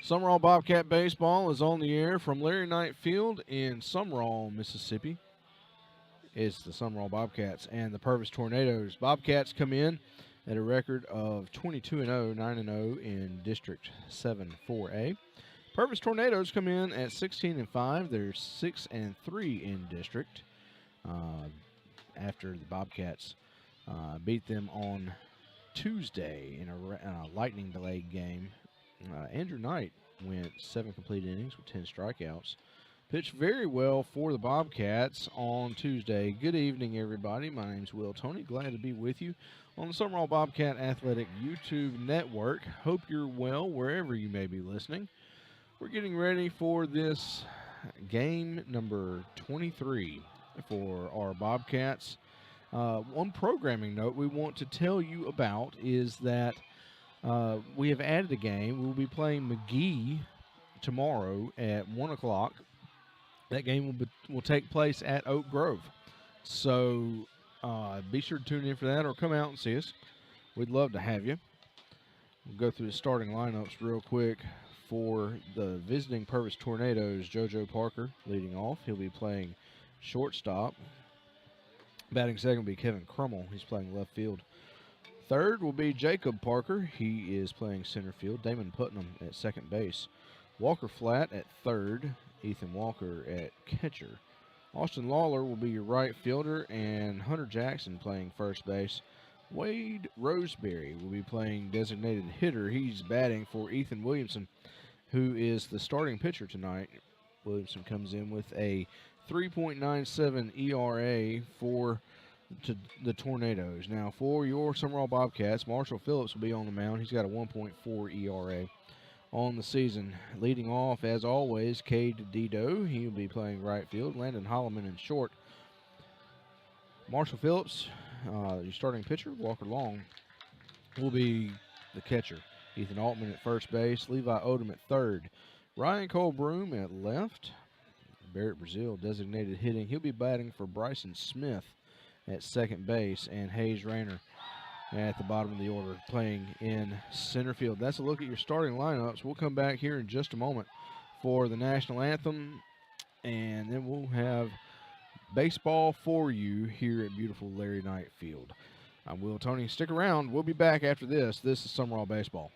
Sumrall Bobcat Baseball is on the air from Larry Knight Field in Sumrall, Mississippi. It's the Sumrall Bobcats and the Purvis Tornadoes. Bobcats come in at a record of 22-0, 9-0 in District 7 4A. Purvis Tornadoes come in at 16-5. They're 6-3 in district. After the Bobcats beat them on Tuesday in a lightning delayed game. Andrew Knight went 7 complete innings with 10 strikeouts. Pitched very well for the Bobcats on Tuesday. Good evening, everybody. My name's Will Tony. Glad to be with you on the Sumrall Bobcat Athletic YouTube network. Hope you're well wherever you may be listening. We're getting ready for this game number 23 for our Bobcats. One programming note we want to tell you about is that we have added a game. We'll be playing McGee tomorrow at 1 o'clock. That game will take place at Oak Grove. So be sure to tune in for that or come out and see us. We'd love to have you. We'll go through the starting lineups real quick. For the visiting Purvis Tornadoes, JoJo Parker leading off. He'll be playing shortstop. Batting second will be Kevin Crummell. He's playing left field. Third will be Jacob Parker. He is playing center field. Damon Putnam at second base. Walker Flatt at third. Ethan Walker at catcher. Austin Lawler will be your right fielder, and Hunter Jackson playing first base. Wade Roseberry will be playing designated hitter. He's batting for Ethan Williamson, who is the starting pitcher tonight. Williamson comes in with a 3.97 ERA for the Tornadoes. Now, for your Sumrall Bobcats, Marshall Phillips will be on the mound. He's got a 1.4 ERA on the season. Leading off, as always, Cade Dido. He'll be playing right field. Landon Holloman in short. Marshall Phillips, your starting pitcher. Walker Long will be the catcher. Ethan Altman at first base. Levi Odom at third. Ryan Colbroom at left. Barrett Brazil designated hitting. He'll be batting for Bryson Smith at second base. And Hayes Rayner at the bottom of the order playing in center field. That's a look at your starting lineups. We'll come back here in just a moment for the national anthem. And then we'll have baseball for you here at beautiful Larry Knight Field. I'm Will Tony. Stick around. We'll be back after this. This is Sumrall Baseball.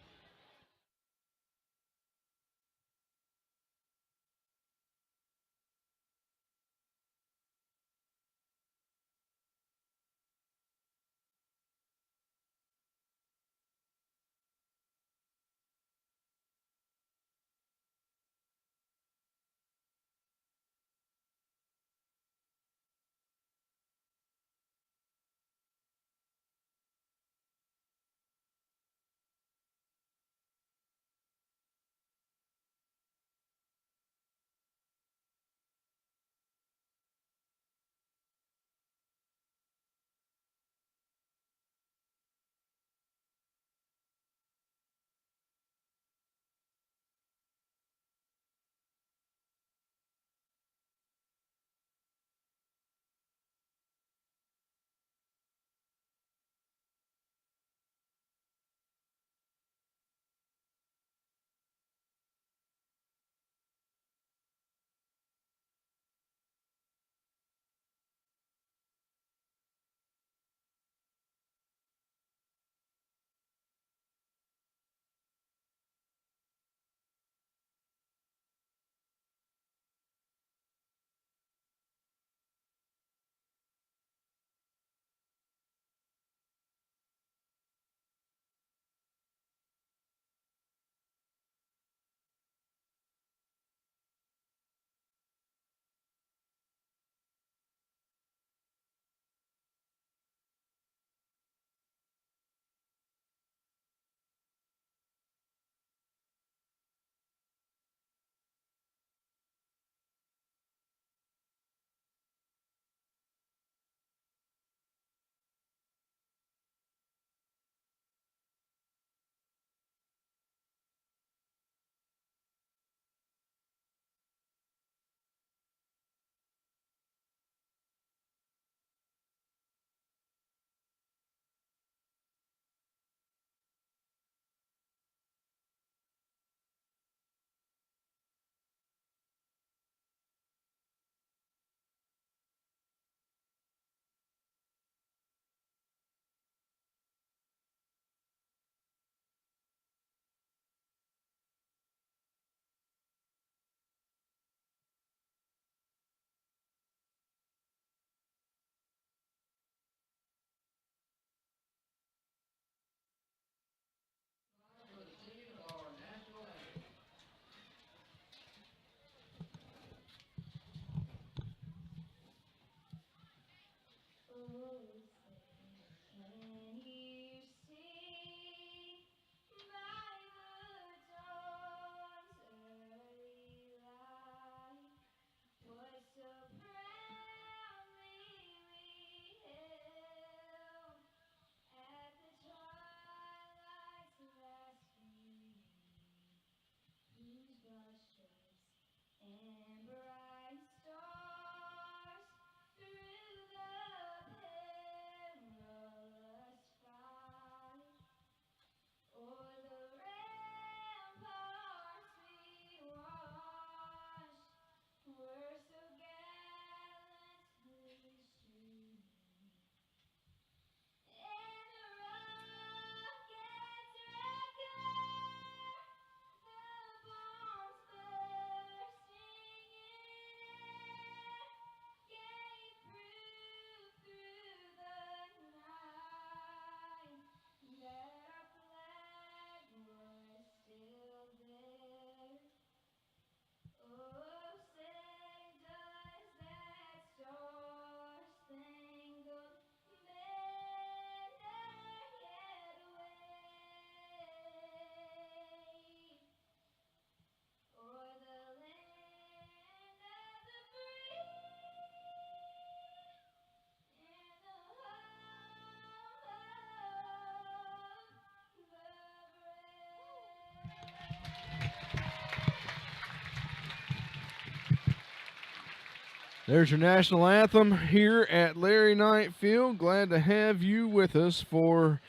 There's your national anthem here at Larry Knight Field. Glad to have you with us for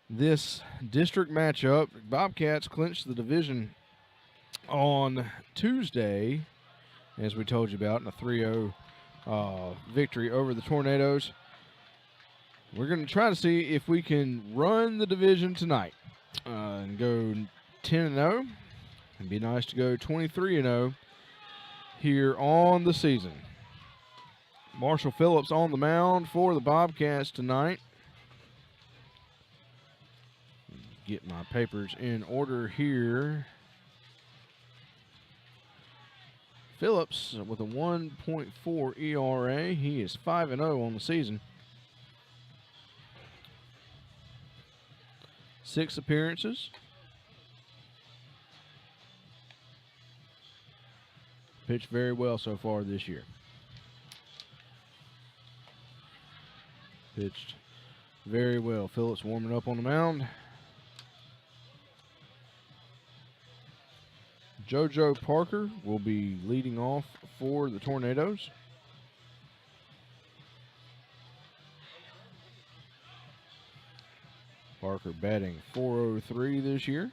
this district matchup. Bobcats clinched the division on Tuesday, as we told you about, in a 3-0 victory over the Tornadoes. We're going to try to see if we can run the division tonight and go 10-0. It'd be nice to go 23-0 here on the season. Marshall Phillips on the mound for the Bobcats tonight. Get my papers in order here. Phillips with a 1.4 ERA. He is 5-0 on the season. 6 appearances. Pitched very well so far this year. Pitched very well. Phillips warming up on the mound. JoJo Parker will be leading off for the Tornadoes. Parker batting .403 this year.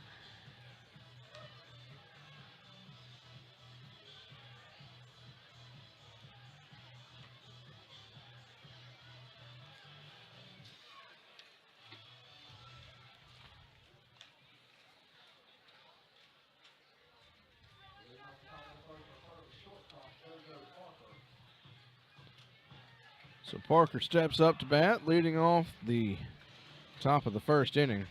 So Parker steps up to bat, leading off the top of the first inning.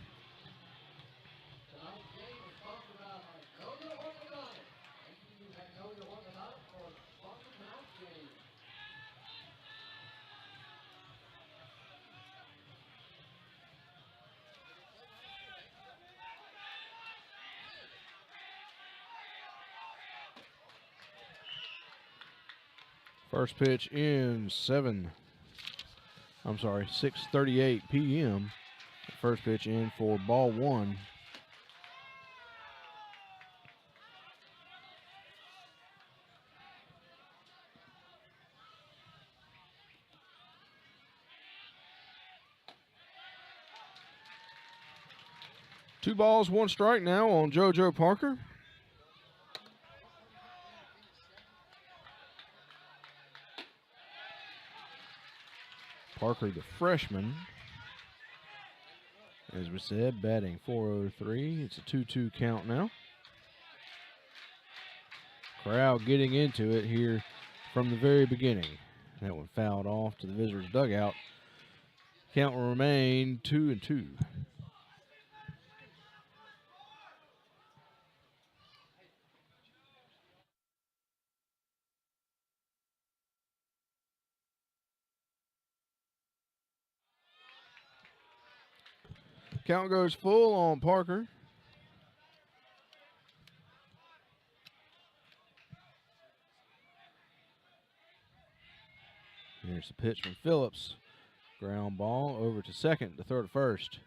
First pitch in 6:38 p.m. First pitch in for ball 1. Two balls, one strike now on JoJo Parker. Parker, the freshman, as we said, batting .403. It's a 2-2 count now. Crowd getting into it here from the very beginning. That one fouled off to the visitors' dugout. Count will remain 2-2. Count goes full on Parker. Here's the pitch from Phillips. Ground ball over to second. The throw to first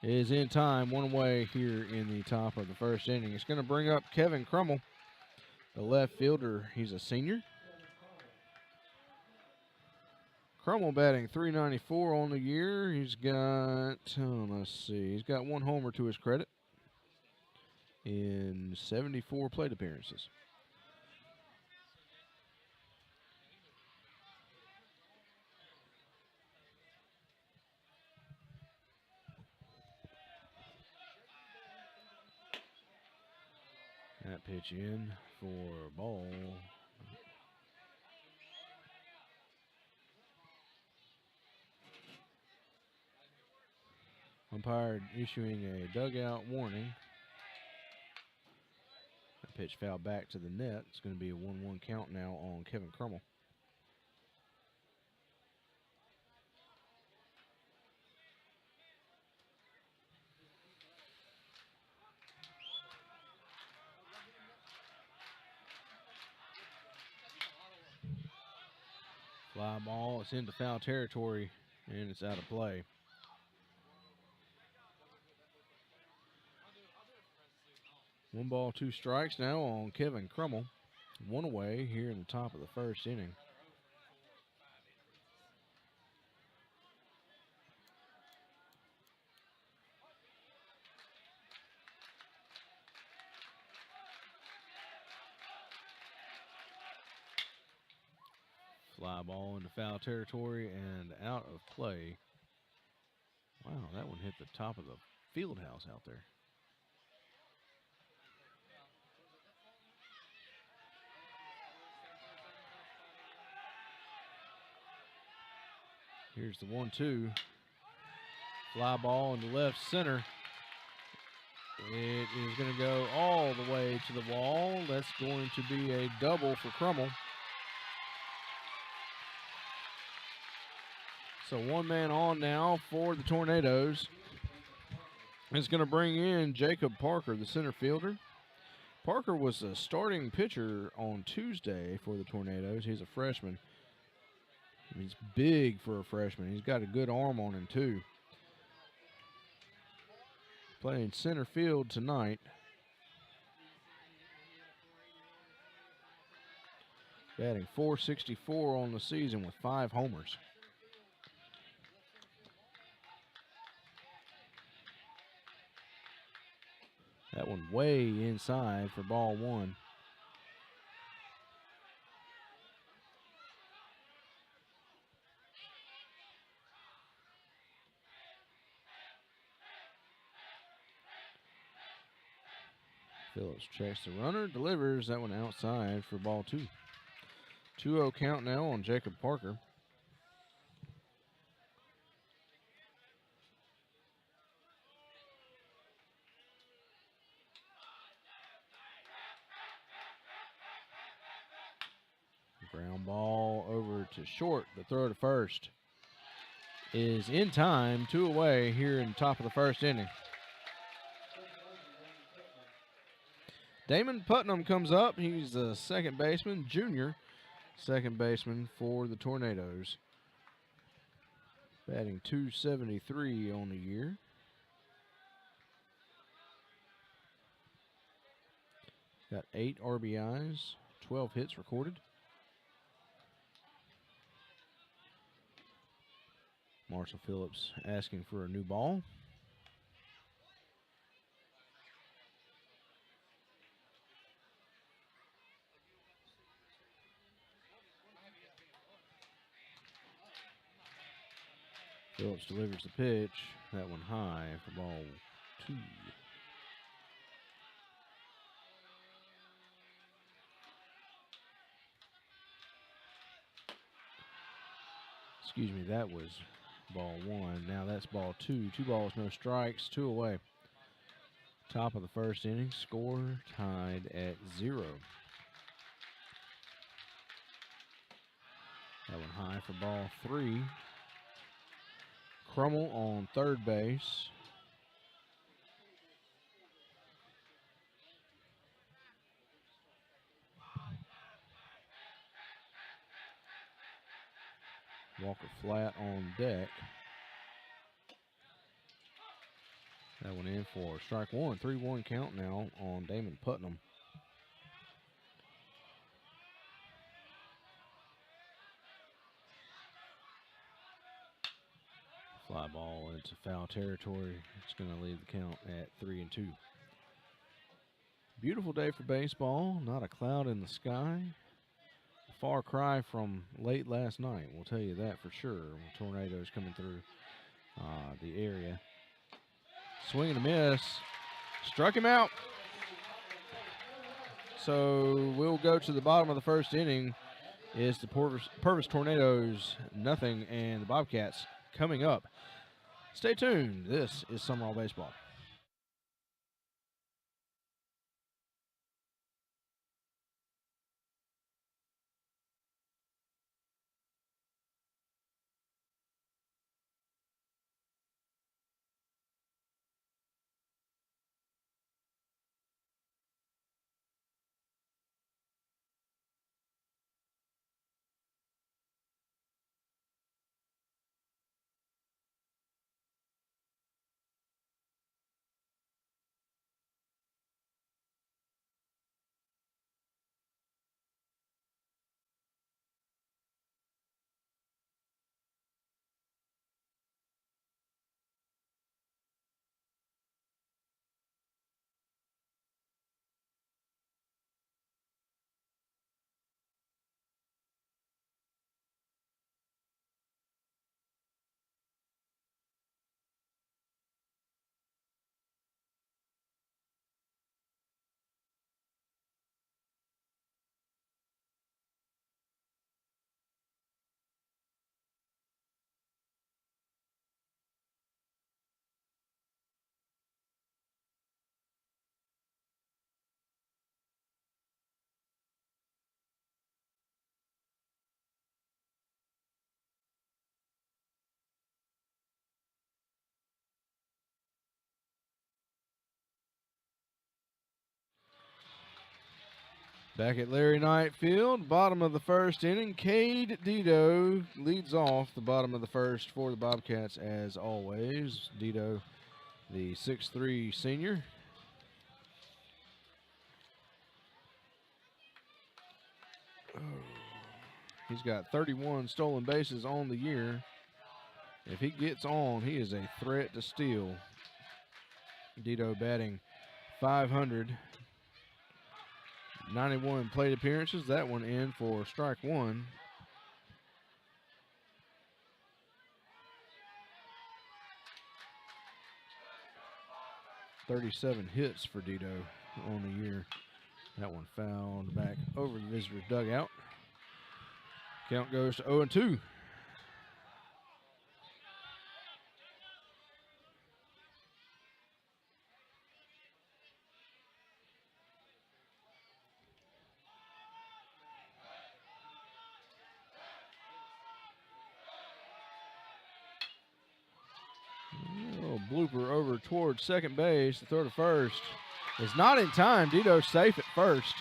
is in time. One away here in the top of the first inning. It's going to bring up Kevin Crummell, the left fielder. He's a senior. Crummell batting .394 on the year. He's got, he's got 1 homer to his credit in 74 plate appearances. That pitch in for ball. Umpire issuing a dugout warning. That pitch fouled back to the net. It's going to be a 1-1 count now on Kevin Crummell. Fly ball, it's into foul territory, and it's out of play. One ball, 2 strikes now on Kevin Crummell. One away here in the top of the first inning. Fly ball into foul territory and out of play. Wow, that one hit the top of the field house out there. Here's the 1-2. Fly ball into left center. It is going to go all the way to the wall. That's going to be a double for Crummell. So one man on now for the Tornadoes. It's going to bring in Jacob Parker, the center fielder. Parker was a starting pitcher on Tuesday for the Tornadoes. He's a freshman. He's big for a freshman. He's got a good arm on him, too. Playing center field tonight. Batting .464 on the season with 5 homers. That one way inside for ball 1. Phillips checks the runner, delivers that one outside for ball 2. 2-0 count now on Jacob Parker. Ground ball over to short. The throw to first is in time. 2 away here in the top of the first inning. Damon Putnam comes up. He's the second baseman, junior second baseman for the Tornadoes. Batting .273 on the year. Got 8 RBIs, 12 hits recorded. Marshall Phillips asking for a new ball. Phillips delivers the pitch. That one high for ball 2. Excuse me, that was ball 1. Now that's ball 2. 2 balls, no strikes, 2 away. Top of the first inning, score tied at 0. That one high for ball 3. Crummell on third base. Walker flat on deck. That one in for strike 1. 3-1 count now on Damon Putnam. Fly ball into foul territory. It's going to leave the count at 3-2. Beautiful day for baseball. Not a cloud in the sky. A far cry from late last night. We'll tell you that for sure. Tornadoes coming through the area. Swing and a miss. Struck him out. So we'll go to the bottom of the first inning. It's the Purvis Tornadoes 0, and the Bobcats coming up. Stay tuned. This is Sumrall Baseball. Back at Larry Knight Field, bottom of the first inning, Cade Dito leads off the bottom of the first for the Bobcats as always. Dito, the 6'3" senior. He's got 31 stolen bases on the year. If he gets on, he is a threat to steal. Dito batting .500. 91 plate appearances. That one in for strike one. .37 hits for Dito on the year. That one fouled back over the visitor's dugout. Count goes to 0-2. Blooper over towards second base. The throw to first is not in time. Dito's safe at first.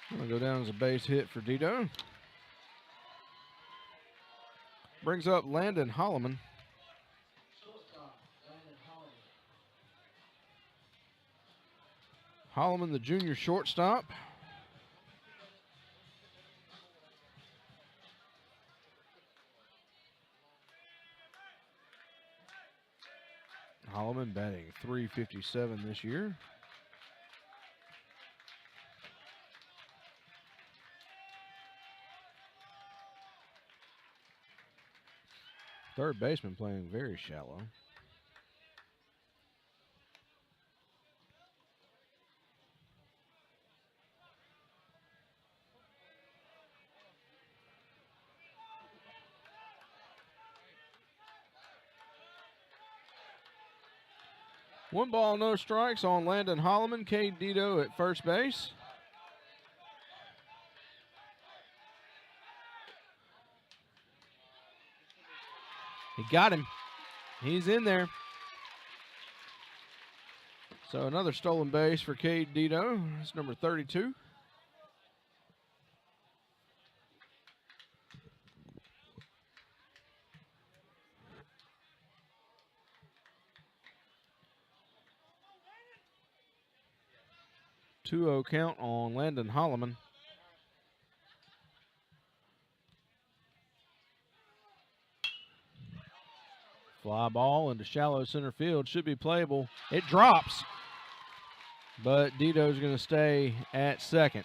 Gonna go down as a base hit for Dito. Brings up Landon Holloman. Holloman, the junior shortstop. Holloman batting .357 this year. Third baseman playing very shallow. One ball, no strikes on Landon Holloman. Cade Dito at first base. He got him. He's in there. So another stolen base for Cade Dito. That's number 32. Two-0 count on Landon Holloman. Fly ball into shallow center field. Should be playable. It drops. But Dito's going to stay at second.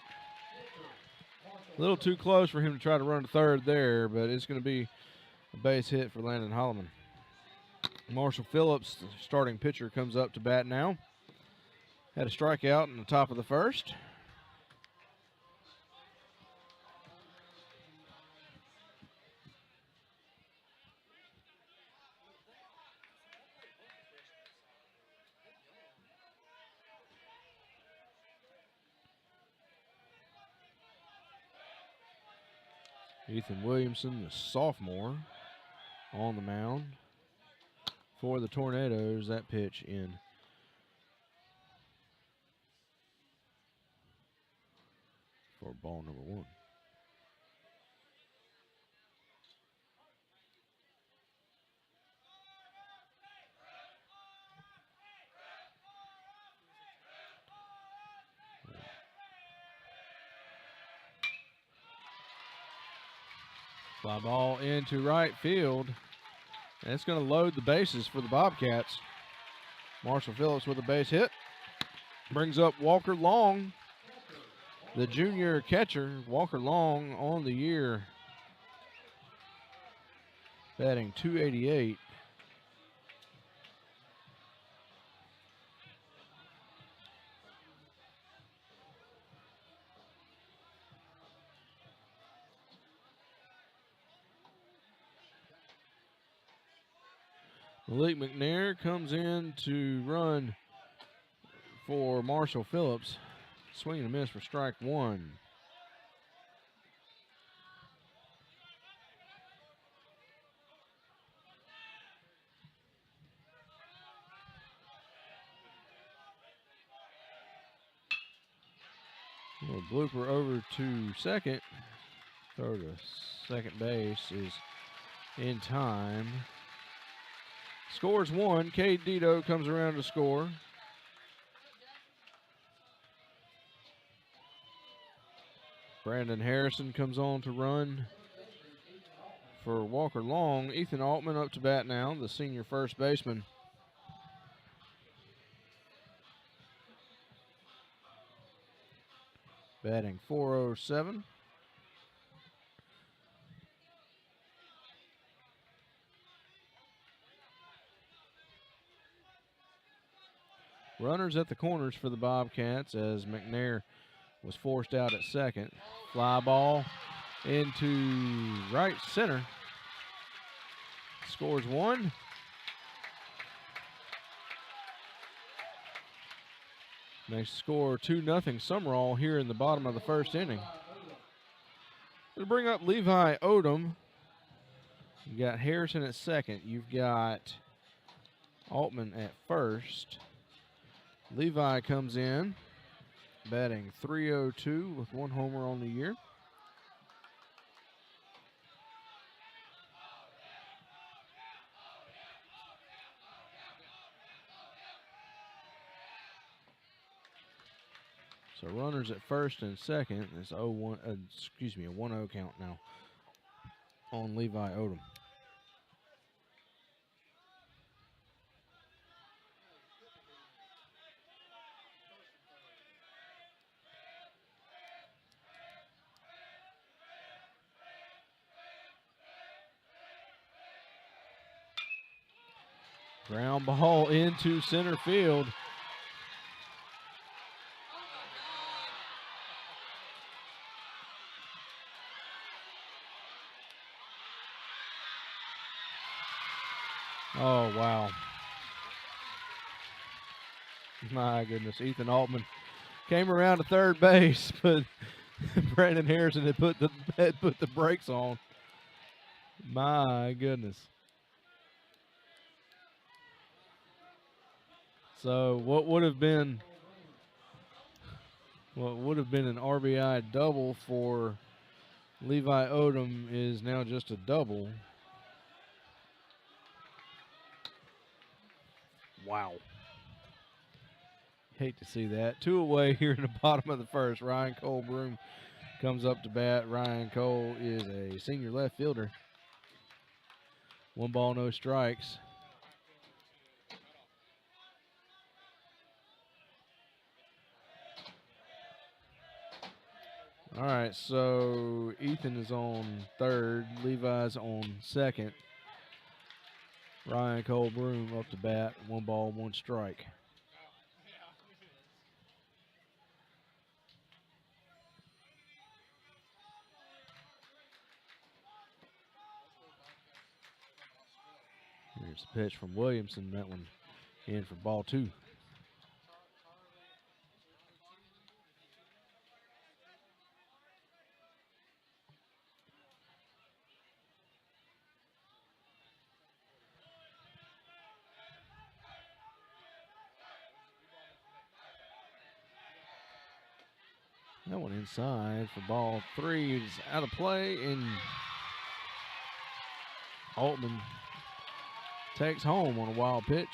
A little too close for him to try to run to third there, but it's going to be a base hit for Landon Holloman. Marshall Phillips, the starting pitcher, comes up to bat now. Had a strikeout in the top of the first. Ethan Williamson, the sophomore, on the mound for the Tornadoes. That pitch in. For ball number one. Fly ball into right field. And it's going to load the bases for the Bobcats. Marshall Phillips with a base hit. Brings up Walker Long, the junior catcher. Walker Long on the year, batting .288. Malik McNair comes in to run for Marshall Phillips. Swing and a miss for strike one. So blooper over to second. Throw to second base is in time. Scores one. Cade Dito comes around to score. Brandon Harrison comes on to run for Walker Long. Ethan Altman up to bat now, the senior first baseman. Batting .407. Runners at the corners for the Bobcats as McNair was forced out at second. Fly ball into right center. Scores one. Next score 2-0 Sumrall here in the bottom of the first inning. We'll bring up Levi Odom. You got Harrison at second. You've got Altman at first. Levi comes in, batting .302 with one homer on the year. So runners at first and second. It's 0-1, a 1-0 count now on Levi Odom. Ground ball into center field. Oh, wow. My goodness, Ethan Altman came around to third base, but Brandon Harrison had put the brakes on. My goodness. So what would have been an RBI double for Levi Odom is now just a double. Wow. Hate to see that. 2 away here in the bottom of the first. Ryan Cole Broom comes up to bat. Ryan Cole is a senior left fielder. 1 ball, no strikes. All right, so Ethan is on third. Levi's on second. Ryan Cole Broom up to bat. 1 ball, 1 strike. Here's the pitch from Williamson. That one in for ball 2. That one inside for ball 3. It's out of play, and Altman takes home on a wild pitch.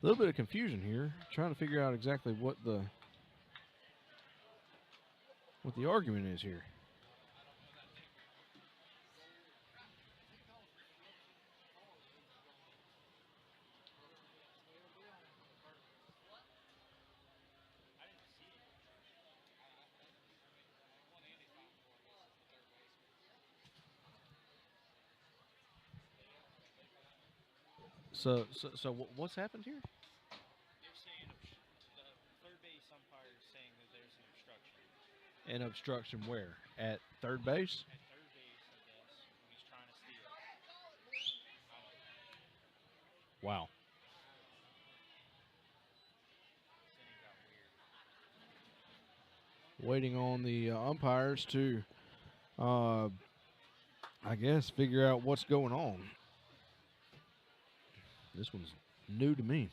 A little bit of confusion here, trying to figure out exactly what the argument is here. So what's happened here? An obstruction where? At third base? At third base, I guess, when he's trying to steal. Wow. This inning got weird. Waiting on the umpires to, I guess, figure out what's going on. This one's new to me.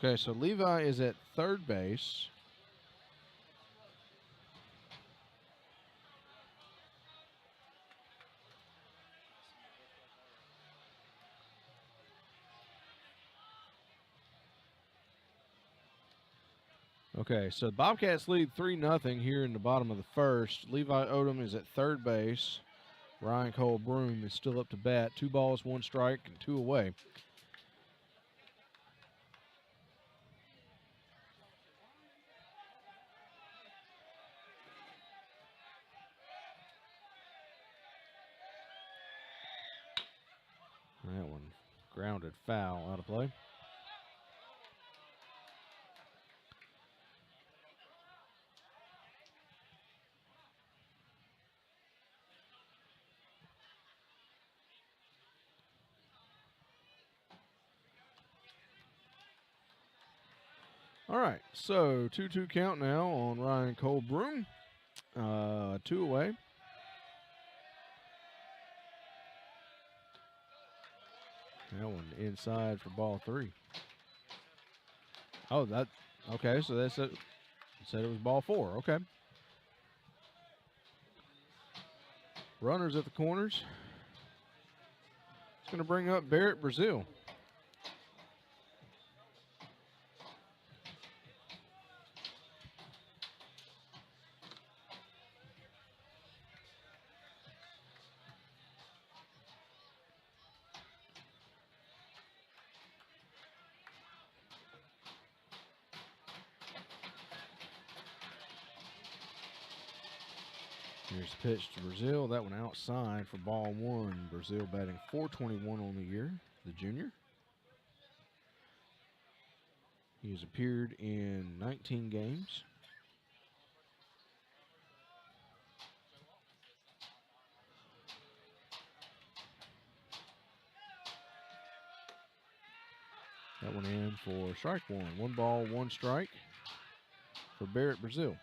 Okay, so Levi is at third base. Okay, so the Bobcats lead 3-0 here in the bottom of the first. Levi Odom is at third base. Ryan Cole Broom is still up to bat. 2 balls, 1 strike, and 2 away. That one grounded foul, out of play. All right, so 2-2 count now on Ryan Cole Broom. 2 away. That one inside for ball 3. Oh, that okay. So that's it. Said it was ball 4. Okay. Runners at the corners. It's going to bring up Barrett Brazil. Here's the pitch to Brazil. That one outside for ball 1. Brazil batting .421 on the year, the junior. He has appeared in 19 games. That one in for strike 1. 1 ball, 1 strike for Barrett Brazil.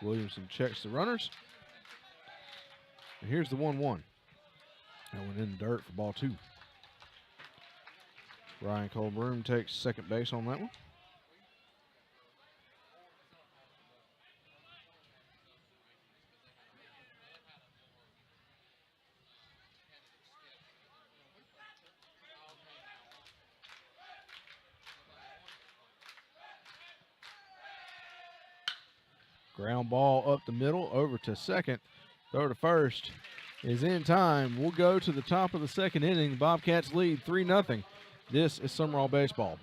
Williamson checks the runners. And here's the 1-1. That one in the dirt for ball 2. Ryan Cole Broom takes second base on that one. Ground ball up the middle, over to second. Throw to first is in time. We'll go to the top of the second inning. Bobcats lead 3-0. This is Sumrall Baseball.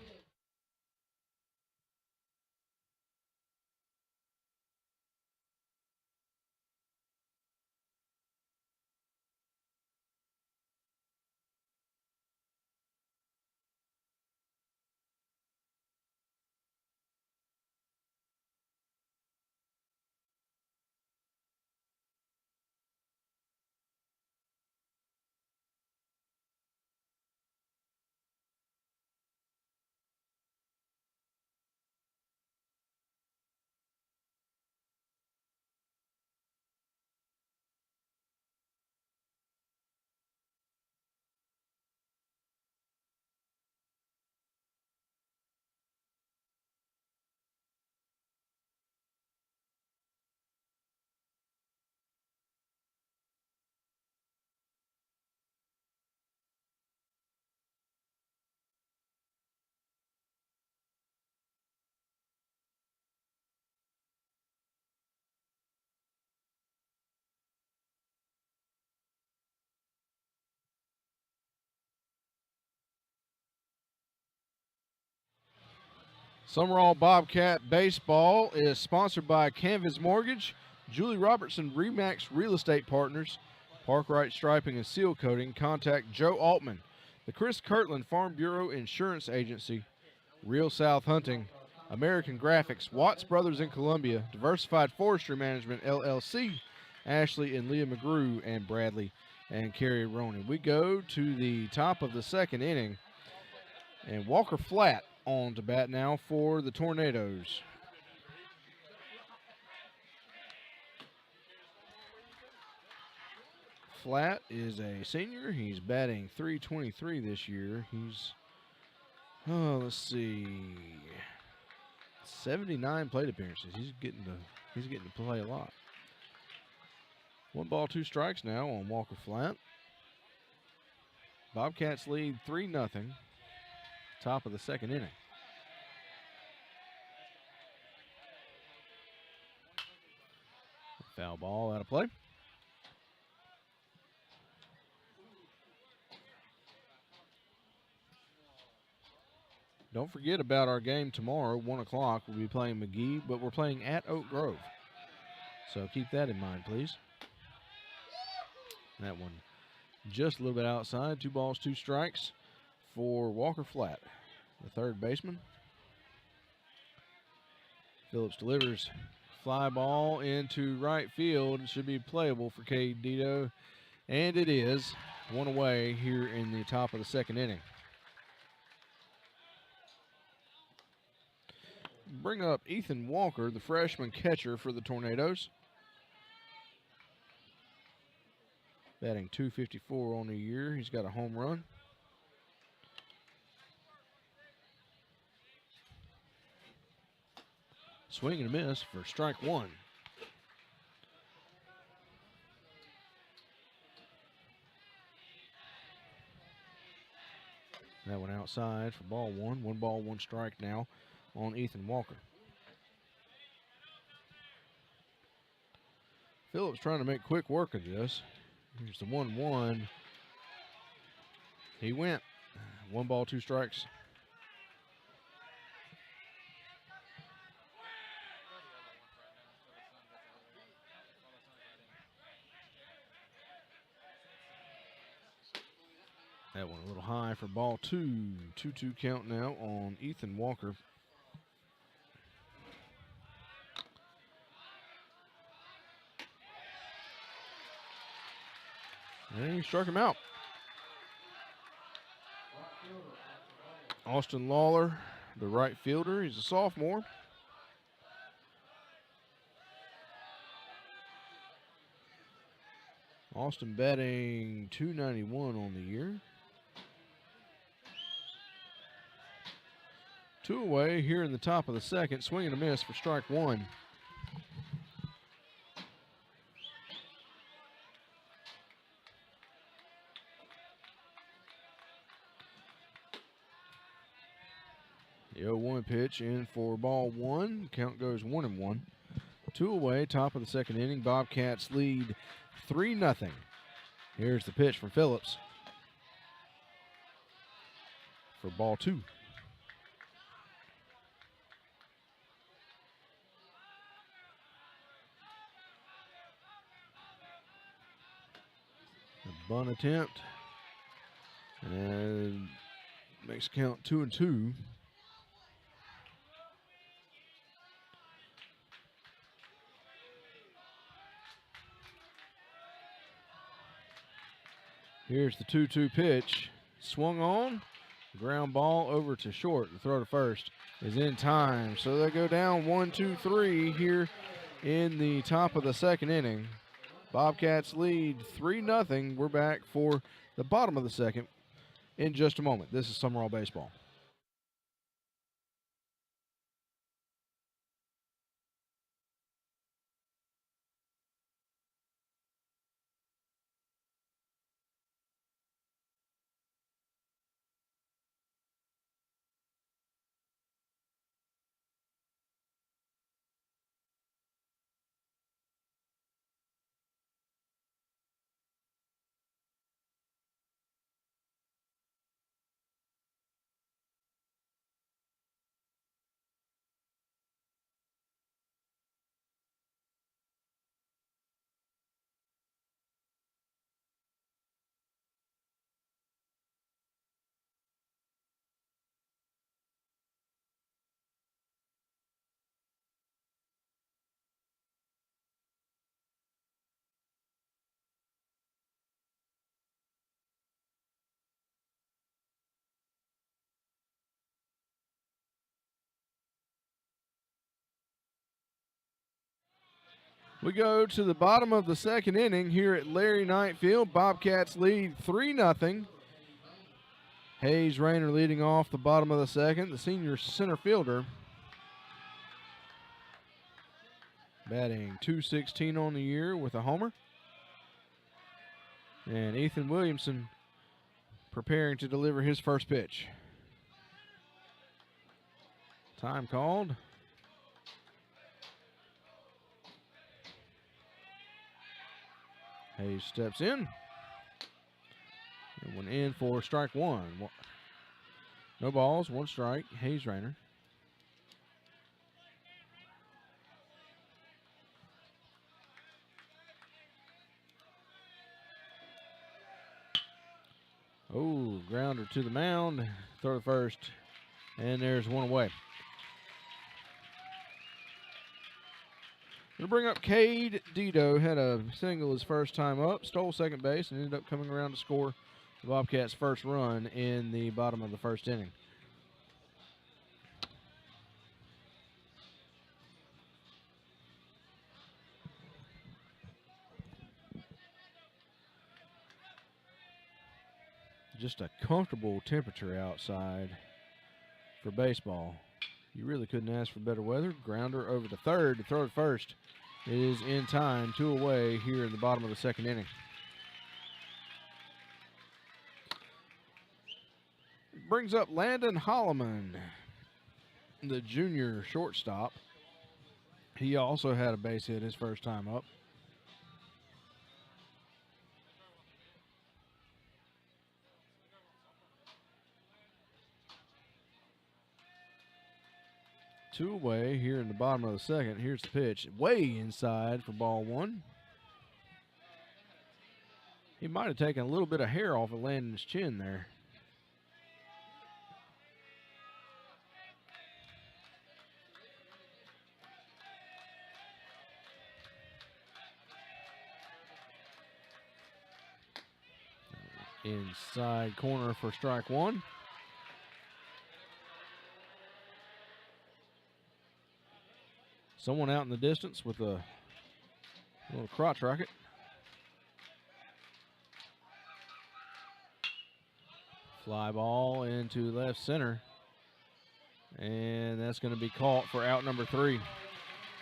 Sumrall Bobcat Baseball is sponsored by Canvas Mortgage, Julie Robertson Remax Real Estate Partners, Parkwright Striping and Seal Coating. Contact Joe Altman, the Chris Kirtland Farm Bureau Insurance Agency, Real South Hunting, American Graphics, Watts Brothers in Columbia, Diversified Forestry Management, LLC, Ashley and Leah McGrew, and Bradley and Carrie Roney. We go to the top of the second inning, and Walker Flat on to bat now for the Tornadoes. Flat is a senior. He's batting .323 this year. He's, let's see, 79 plate appearances. He's getting to play a lot. 1 ball, 2 strikes now on Walker Flat. Bobcats lead 3-0. Top of the second inning. Foul ball out of play. Don't forget about our game tomorrow, 1 o'clock. We'll be playing McGee, but we're playing at Oak Grove. So keep that in mind, please. That one just a little bit outside. 2 balls, 2 strikes for Walker Flat, the third baseman. Phillips delivers fly ball into right field. It should be playable for Cade Dito, and it is. 1 away here in the top of the second inning. Bring up Ethan Walker, the freshman catcher for the Tornadoes. Batting .254 on the year. He's got a home run. Swing and a miss for strike 1. That one outside for ball 1. 1 ball, 1 strike now on Ethan Walker. Phillips trying to make quick work of this. Here's the 1-1. He went. 1 ball, 2 strikes. That one a little high for ball 2. 2-2 count now on Ethan Walker. And he struck him out. Austin Lawler, the right fielder. He's a sophomore. Austin batting .291 on the year. 2 away here in the top of the second. Swing and a miss for strike 1. The 0-1 pitch in for ball 1. Count goes 1-1. 2 away, top of the second inning. Bobcats lead 3-0. Here's the pitch from Phillips for ball 2. A bunt attempt. And makes count 2-2. Here's the 2-2 pitch. Swung on. Ground ball over to short. The throw to first is in time. So they go down 1-2-3 here in the top of the second inning. Bobcats lead 3-0. We're back for the bottom of the second in just a moment. This is Sumrall Baseball. We go to the bottom of the second inning here at Larry Knight Field. Bobcats lead 3-0. Hayes Rayner leading off the bottom of the second. The senior center fielder batting .216 on the year with a homer. And Ethan Williamson preparing to deliver his first pitch. Time called. Hayes steps in. And went in for strike one. No balls, one strike. Hayes Rayner. Oh, grounder to the mound. Throw to first. And there's one away. We'll bring up Cade Dito. Had a single his first time up. Stole second base and ended up coming around to score the Bobcats' first run in the bottom of the first inning. Just a comfortable temperature outside for baseball. You really couldn't ask for better weather. Grounder over to third to throw to first. It is in time, 2 away here in the bottom of the second inning. Brings up Landon Holloman, the junior shortstop. He also had a base hit his first time up. Two away here in the bottom of the second. Here's the pitch. Way inside for ball one. He might have taken a little bit of hair off of Landon's chin there. Inside corner for strike one. Someone out in the distance with a little crotch rocket. Fly ball into left center. And that's going to be caught for out number 3.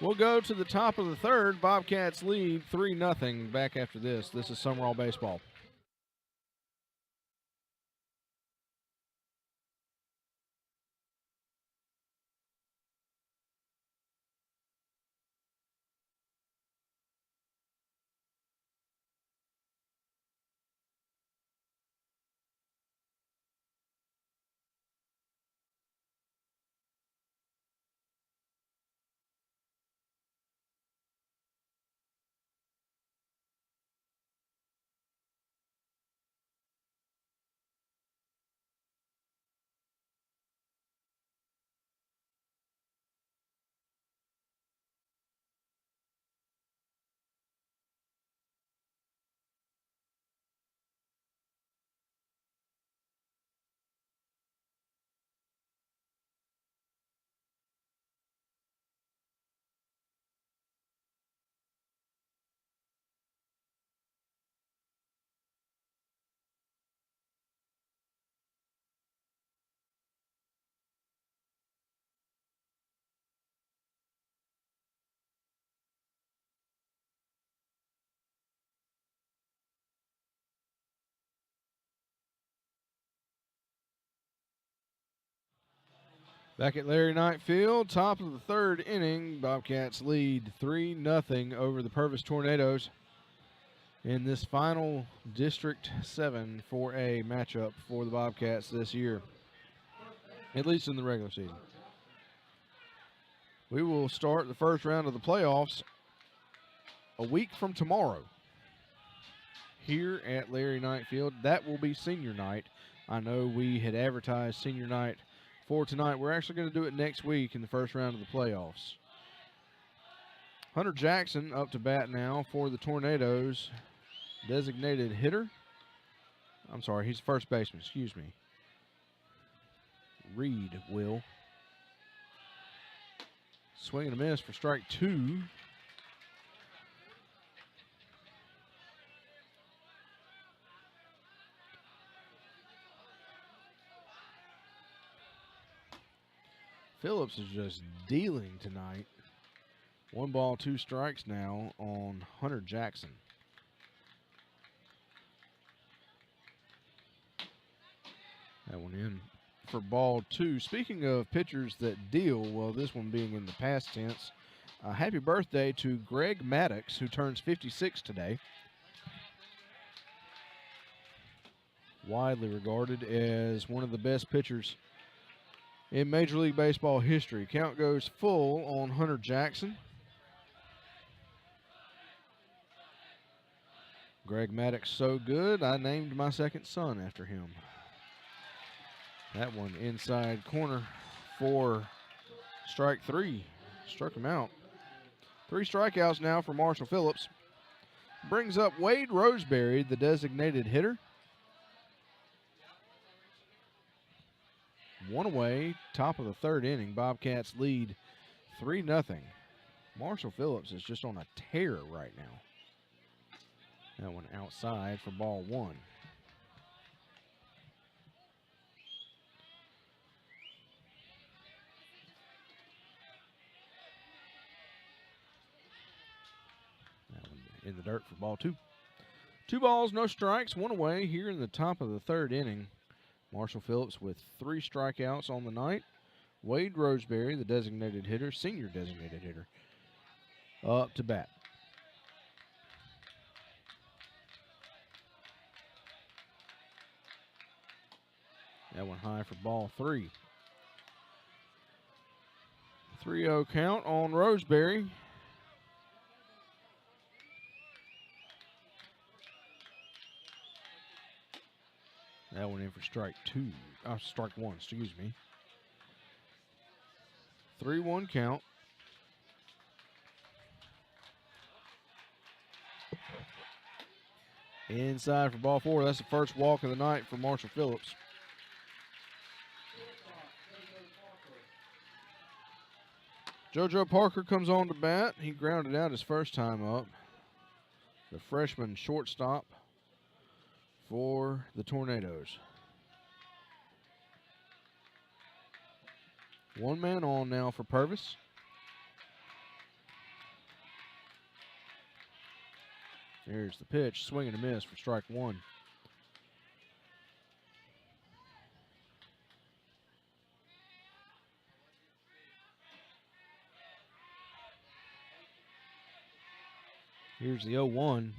We'll go to the top of the third. Bobcats lead 3-0 back after this. This is Sumrall Baseball. Back at Larry Knight Field, top of the third inning, Bobcats lead 3-0 over the Purvis Tornadoes in this final District 7 4A matchup for the Bobcats this year, at least in the regular season. We will start the first round of the playoffs a week from tomorrow here at Larry Knight Field. That will be senior night. I know we had advertised senior night for tonight. We're actually going to do it next week in the first round of the playoffs. Hunter Jackson up to bat now for the Tornadoes. Designated hitter. I'm sorry, he's first baseman, excuse me. Reed will. Swing and a miss for strike 2. Phillips is just dealing tonight. 1 ball, 2 strikes now on Hunter Jackson. That one in for ball 2. Speaking of pitchers that deal, well, this one being in the past tense, happy birthday to Greg Maddox, who turns 56 today. Widely regarded as one of the best pitchers in Major League Baseball history. Count goes full on Hunter Jackson. Greg Maddox so good, I named my second son after him. That one inside corner for strike 3. Struck him out. 3 strikeouts now for Marshall Phillips. Brings up Wade Roseberry, the designated hitter. 1 away, top of the 3rd inning. Bobcats lead 3-0. Marshall Phillips is just on a tear right now. That one outside for ball 1. That one in the dirt for ball 2. 2 balls, no strikes, 1 away here in the top of the 3rd inning. Marshall Phillips with 3 strikeouts on the night. Wade Roseberry, the designated hitter, senior designated hitter, up to bat. That one high for ball 3. 3-0 count on Roseberry. That one in for strike 1, excuse me. 3-1 count. Inside for ball 4. That's the first walk of the night for Marshall Phillips. JoJo Parker comes on to bat. He grounded out his first time up. The freshman shortstop for the Tornadoes. 1 man on now for Purvis. There's the pitch, swing and a miss for strike 1. Here's the 0-1.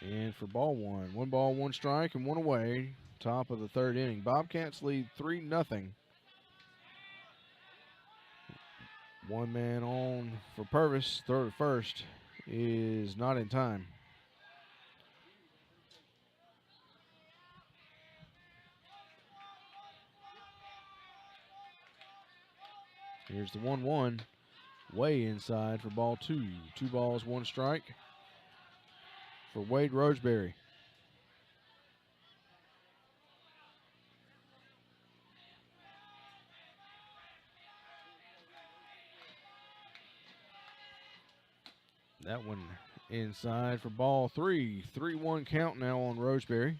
And for ball 1. 1 ball, 1 strike, and 1 away. Top of the 3rd inning. Bobcats lead 3-0. 1 man on for Purvis. Throw to first is not in time. Here's the 1-1. Way inside for ball 2. 2 balls, 1 strike for Wade Roseberry. That one inside for ball 3. 3-1 count now on Roseberry.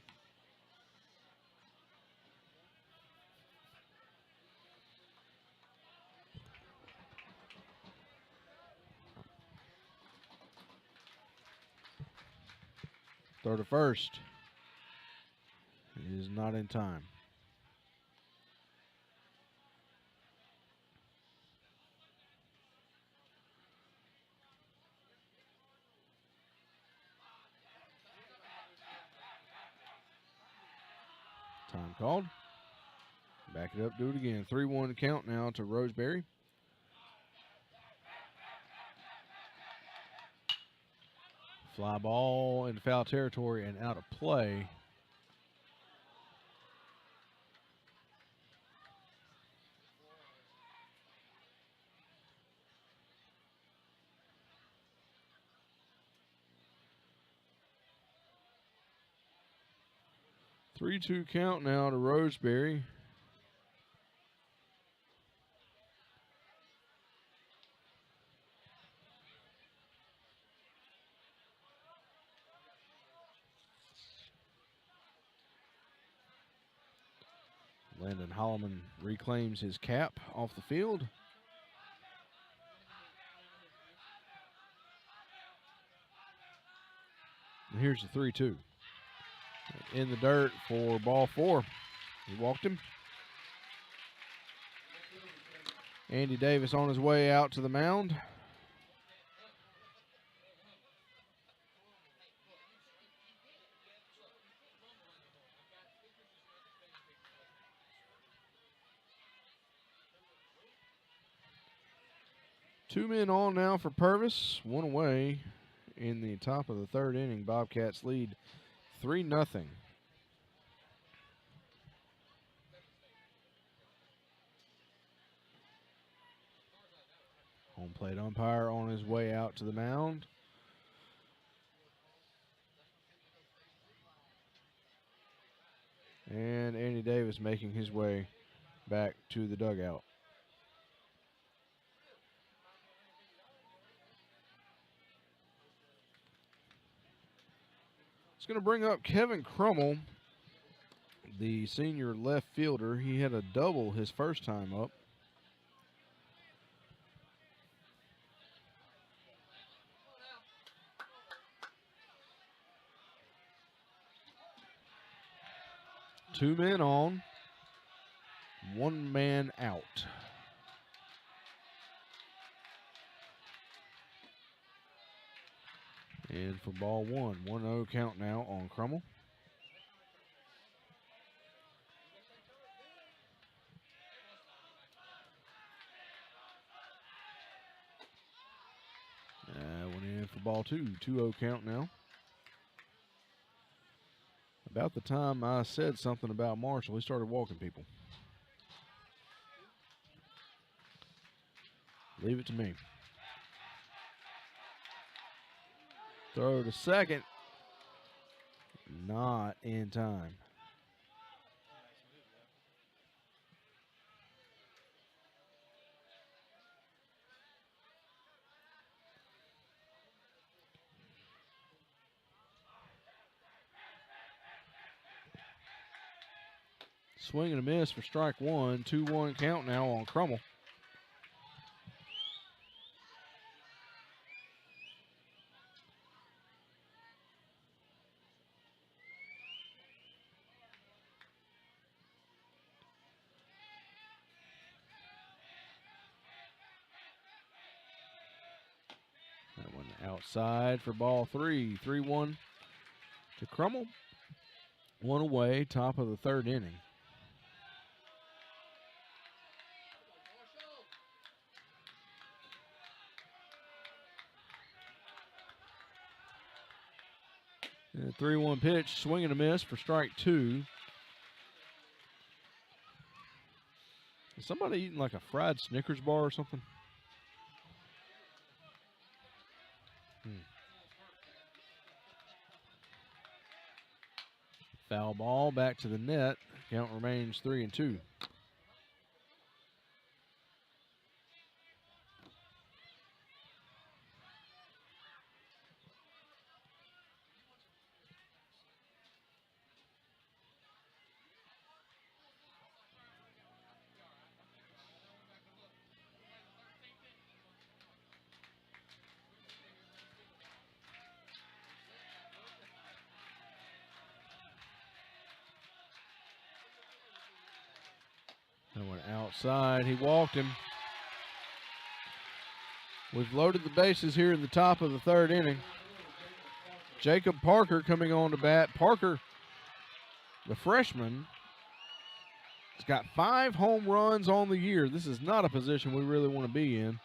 Throw to first is not in time. Time called. Back it up, do it again. 3-1 count now to Roseberry. Fly ball into foul territory and out of play. Three-two count now to Roseberry. Landon Holloman reclaims his cap off the field. And here's the 3-2. In the dirt for ball 4. He walked him. Andy Davis on his way out to the mound. Two men on now for Purvis. One away in the top of the third inning. Bobcats lead 3-0. Home plate umpire on his way out to the mound. And Andy Davis making his way back to the dugout. It's going to bring up Kevin Crummell, the senior left fielder. He had a double his first time up. Two men on, one man out. And for ball 1, 1-0 count now on Crummell. Went in for ball 2, 2-0 count now. About the time I said something about Marshall, he started walking people. Leave it to me. Throw to second. Not in time. Swing and a miss for strike 1. 2-1 count now on Crummell. That one outside for ball 3. 3-1 to Crummell. One away, top of the third inning. And a 3-1 pitch, swing and a miss for strike 2. Is somebody eating like a fried Snickers bar or something? Foul ball back to the net. Count remains 3-2. That went outside. He walked him. We've loaded the bases here in the top of the third inning. Jacob Parker coming on to bat. Parker, the freshman, has got 5 home runs on the year. This is not a position we really want to be in.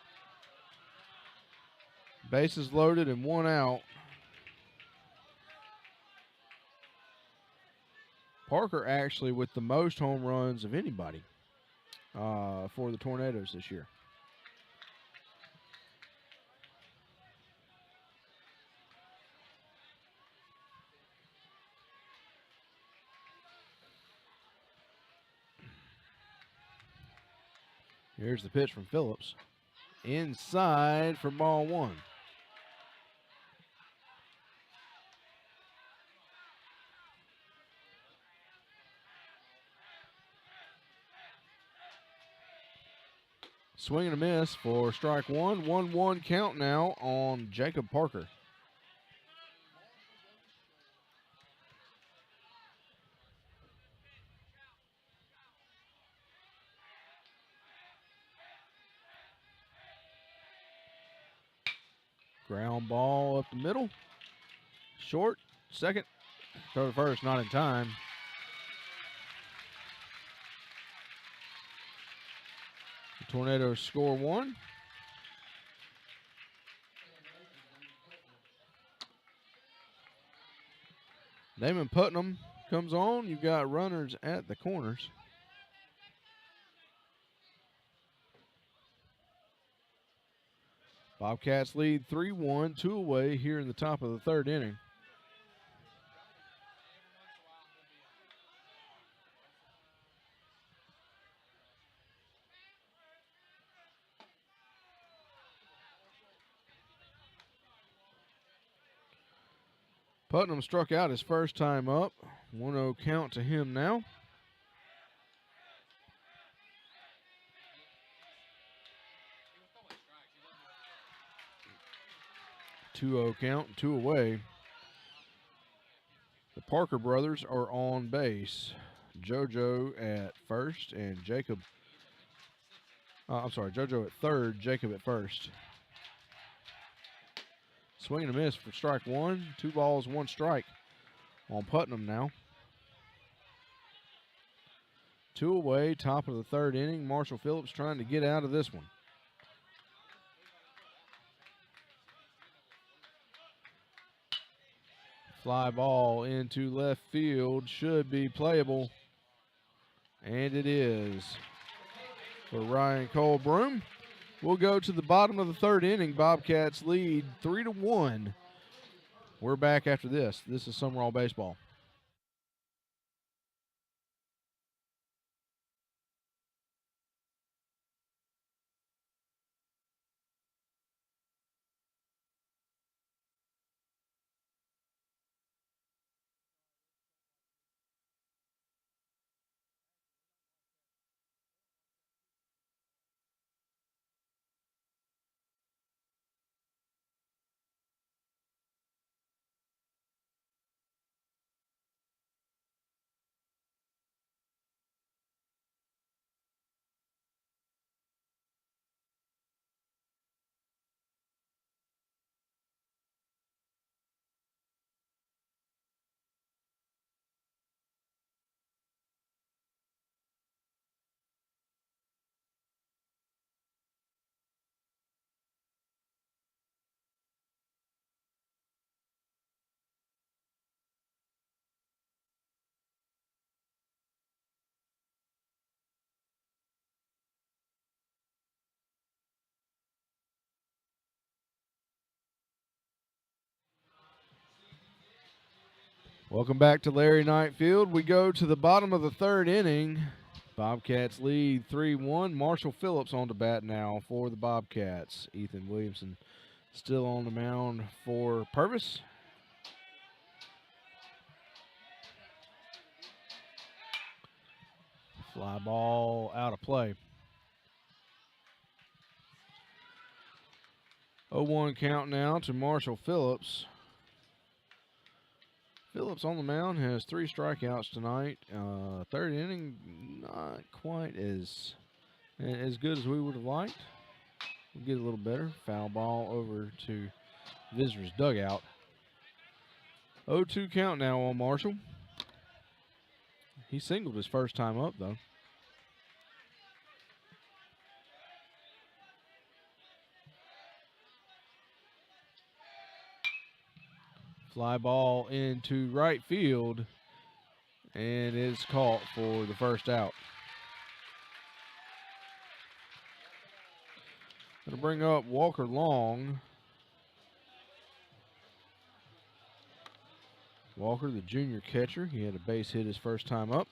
Bases loaded and 1 out. Parker actually with the most home runs of anybody for the Tornadoes this year. Here's the pitch from Phillips. Inside for ball 1. Swing and a miss for strike one. 1-1 count now on Jacob Parker. Ground ball up the middle. Short, second, throw to first, not in time. The Tornadoes score one. Damon Putnam comes on. You've got runners at the corners. Bobcats lead 3-1, 2 away here in the top of the third inning. Putnam struck out his first time up. 1-0 count to him now. Two-0 count, 2 away. The Parker brothers are on base. JoJo at first and Jacob. JoJo at third, Jacob at first. Swing and a miss for strike one. 2 balls, 1 strike on Putnam now. 2 away, top of the third inning. Marshall Phillips trying to get out of this one. Fly ball into left field. Should be playable. And it is for Ryan Colebroom. We'll go to the bottom of the third inning. Bobcats lead 3-1. We're back after this. This is Sumrall Baseball. Welcome back to Larry Knight Field. We go to the bottom of the third inning. Bobcats lead 3-1. Marshall Phillips on to bat now for the Bobcats. Ethan Williamson still on the mound for Purvis. Fly ball out of play. 0-1 count now to Marshall Phillips. Phillips on the mound has 3 strikeouts tonight. Third inning, not quite as good as we would have liked. We'll get a little better. Foul ball over to visitor's dugout. 0-2 count now on Marshall. He singled his first time up, though. Fly ball into right field, and it's caught for the first out. Going to bring up Walker Long. Walker, the junior catcher, he had a base hit his first time up.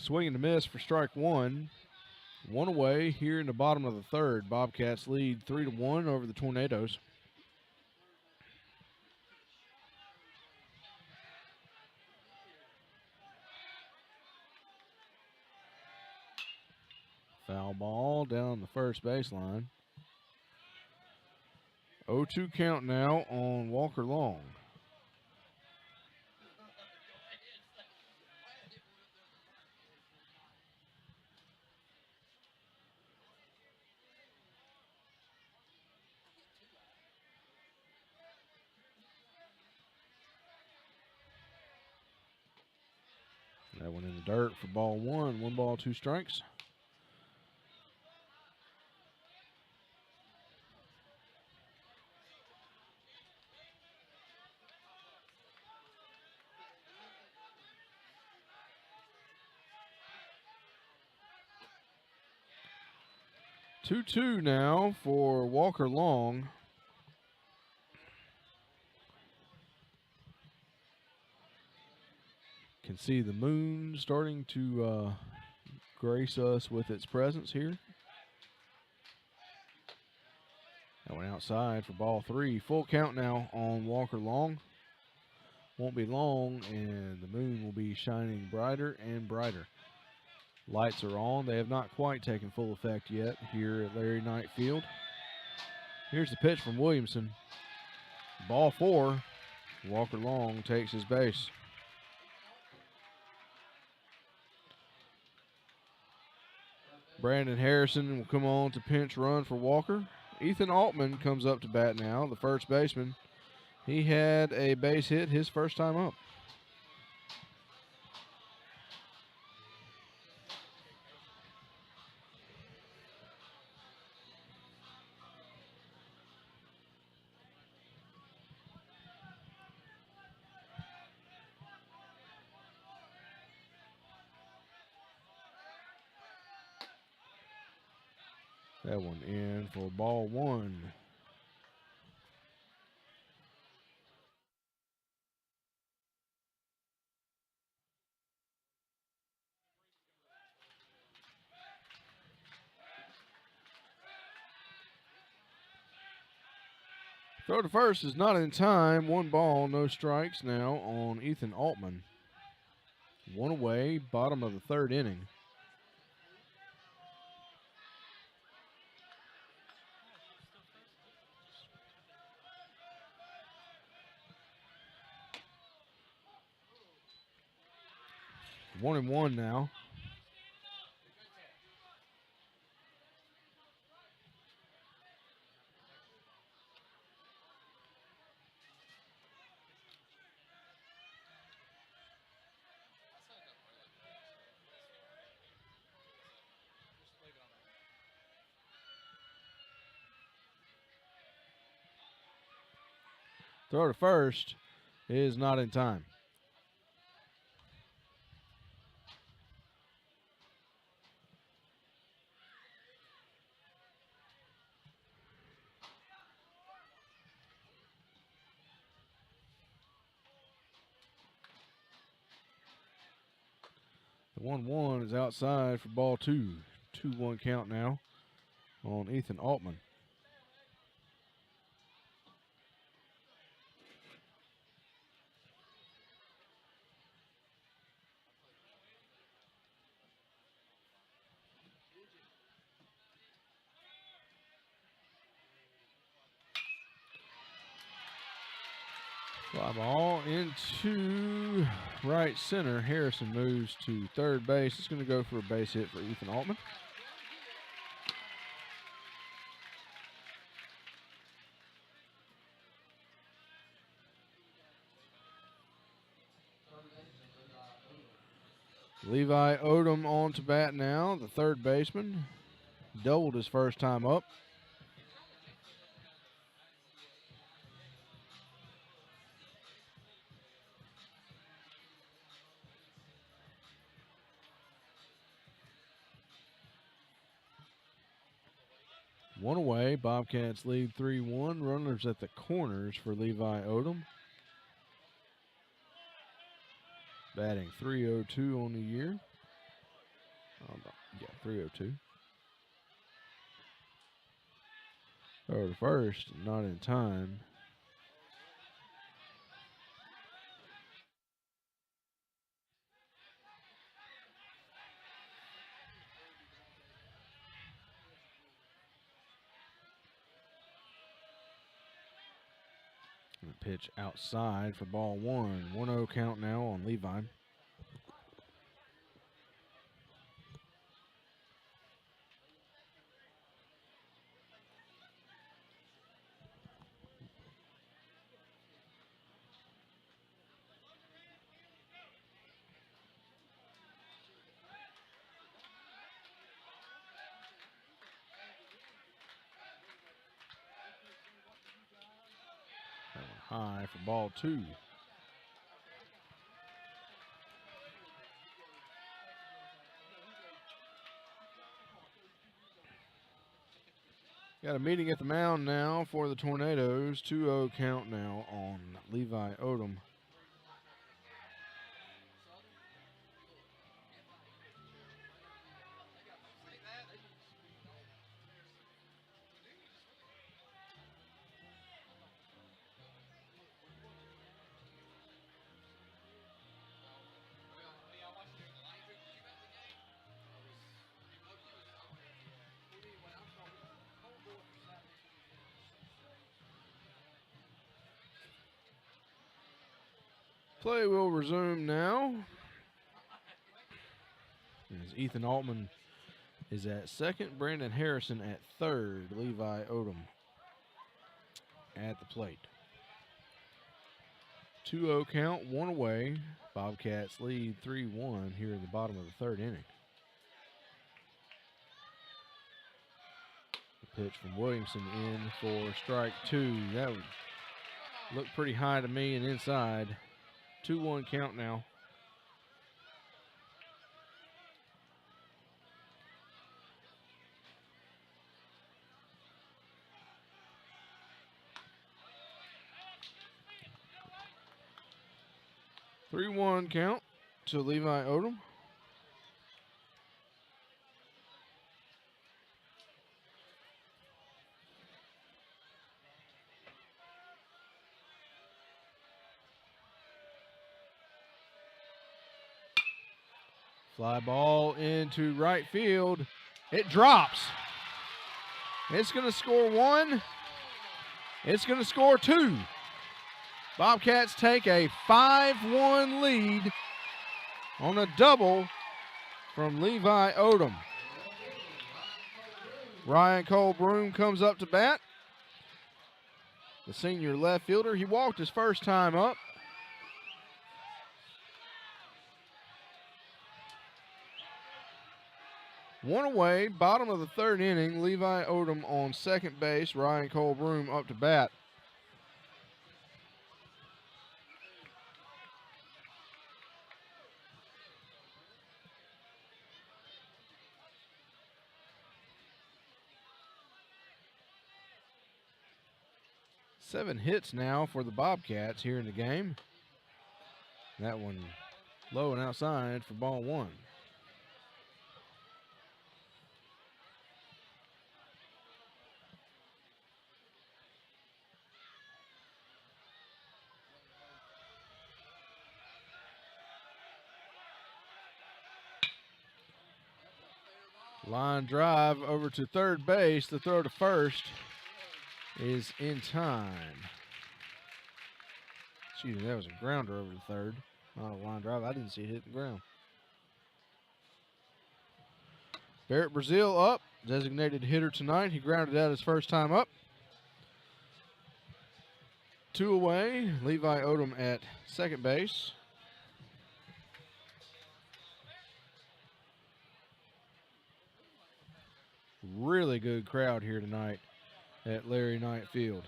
Swing and a miss for strike one. One away here in the bottom of the third. Bobcats lead 3-1 over the Tornadoes. Foul ball down the first baseline. 0-2 count now on Walker Long. That one in the dirt for ball one. 1 ball, 2 strikes. Two now for Walker Long. Can see the moon starting to grace us with its presence here. That went outside for ball 3. Full count now on Walker Long. Won't be long, and the moon will be shining brighter and brighter. Lights are on. They have not quite taken full effect yet here at Larry Knight Field. Here's the pitch from Williamson. Ball 4. Walker Long takes his base. Brandon Harrison will come on to pinch run for Walker. Ethan Altman comes up to bat now, the first baseman. He had a base hit his first time up. That one in for ball 1. Throw to first is not in time. 1 ball, no strikes now on Ethan Altman. 1 away, bottom of the 3rd inning. One and one now. Throw to first is not in time. The 1-1 is outside for ball 2. 2-1 count now on Ethan Altman. Fly ball into right center. Harrison moves to third base. It's going to go for a base hit for Ethan Altman. Levi Odom on to bat now, the third baseman. Doubled his first time up. One away. Bobcats lead 3-1. Runners at the corners for Levi Odom. Batting .302 on the year. Yeah, 3:02. Or the first, not in time. And a pitch outside for ball one. 1-0 count now on Levi. High for ball two. Got a meeting at the mound now for the Tornadoes. 2-0 count now on Levi Odom. Play will resume now. As Ethan Altman is at second, Brandon Harrison at third, Levi Odom at the plate. 2-0 count, one away. Bobcats lead 3-1 here in the bottom of the third inning. The pitch from Williamson in for strike two. That would look pretty high to me and inside. 2-1 count now. Three-one count to Levi Odom. Fly ball into right field. It drops. It's going to score one. It's going to score two. Bobcats take a 5-1 lead on a double from Levi Odom. Ryan Cole-Broom comes up to bat. The senior left fielder. He walked his first time up. One away, bottom of the third inning. Levi Odom on second base. Ryan Cole-Broom up to bat. Seven hits now for the Bobcats here in the game. That one low and outside for ball one. Line drive over to third base. The throw to first is in time. Excuse me, that was a grounder over to third. Not a line drive. I didn't see it hit the ground. Barrett Brazil up. Designated hitter tonight. He grounded out his first time up. Two away. Levi Odom at second base. Really good crowd here tonight at Larry Knight Field.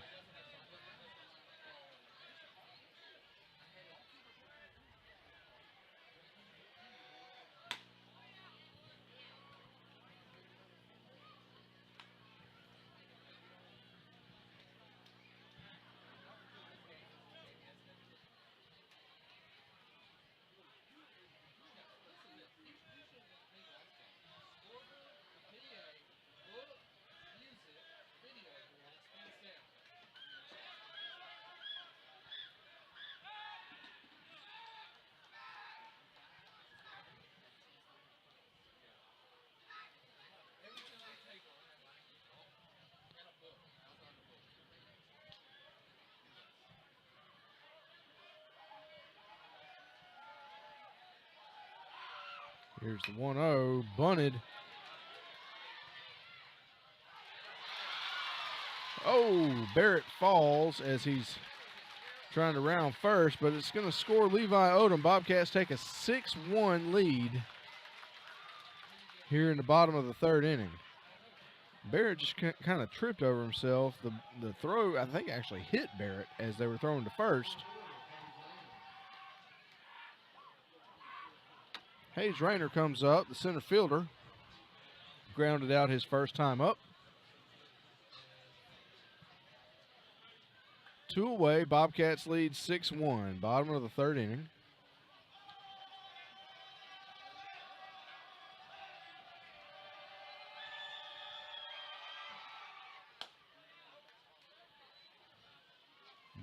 Here's the 1-0, bunted. Oh, Barrett falls as he's trying to round first, but it's going to score Levi Odom. Bobcats take a 6-1 lead here in the bottom of the third inning. Barrett just kind of tripped over himself. The throw, I think, actually hit Barrett as they were throwing to first. Hayes Rayner comes up, the center fielder. Grounded out his first time up. 2 away, Bobcats lead 6-1, bottom of the third inning.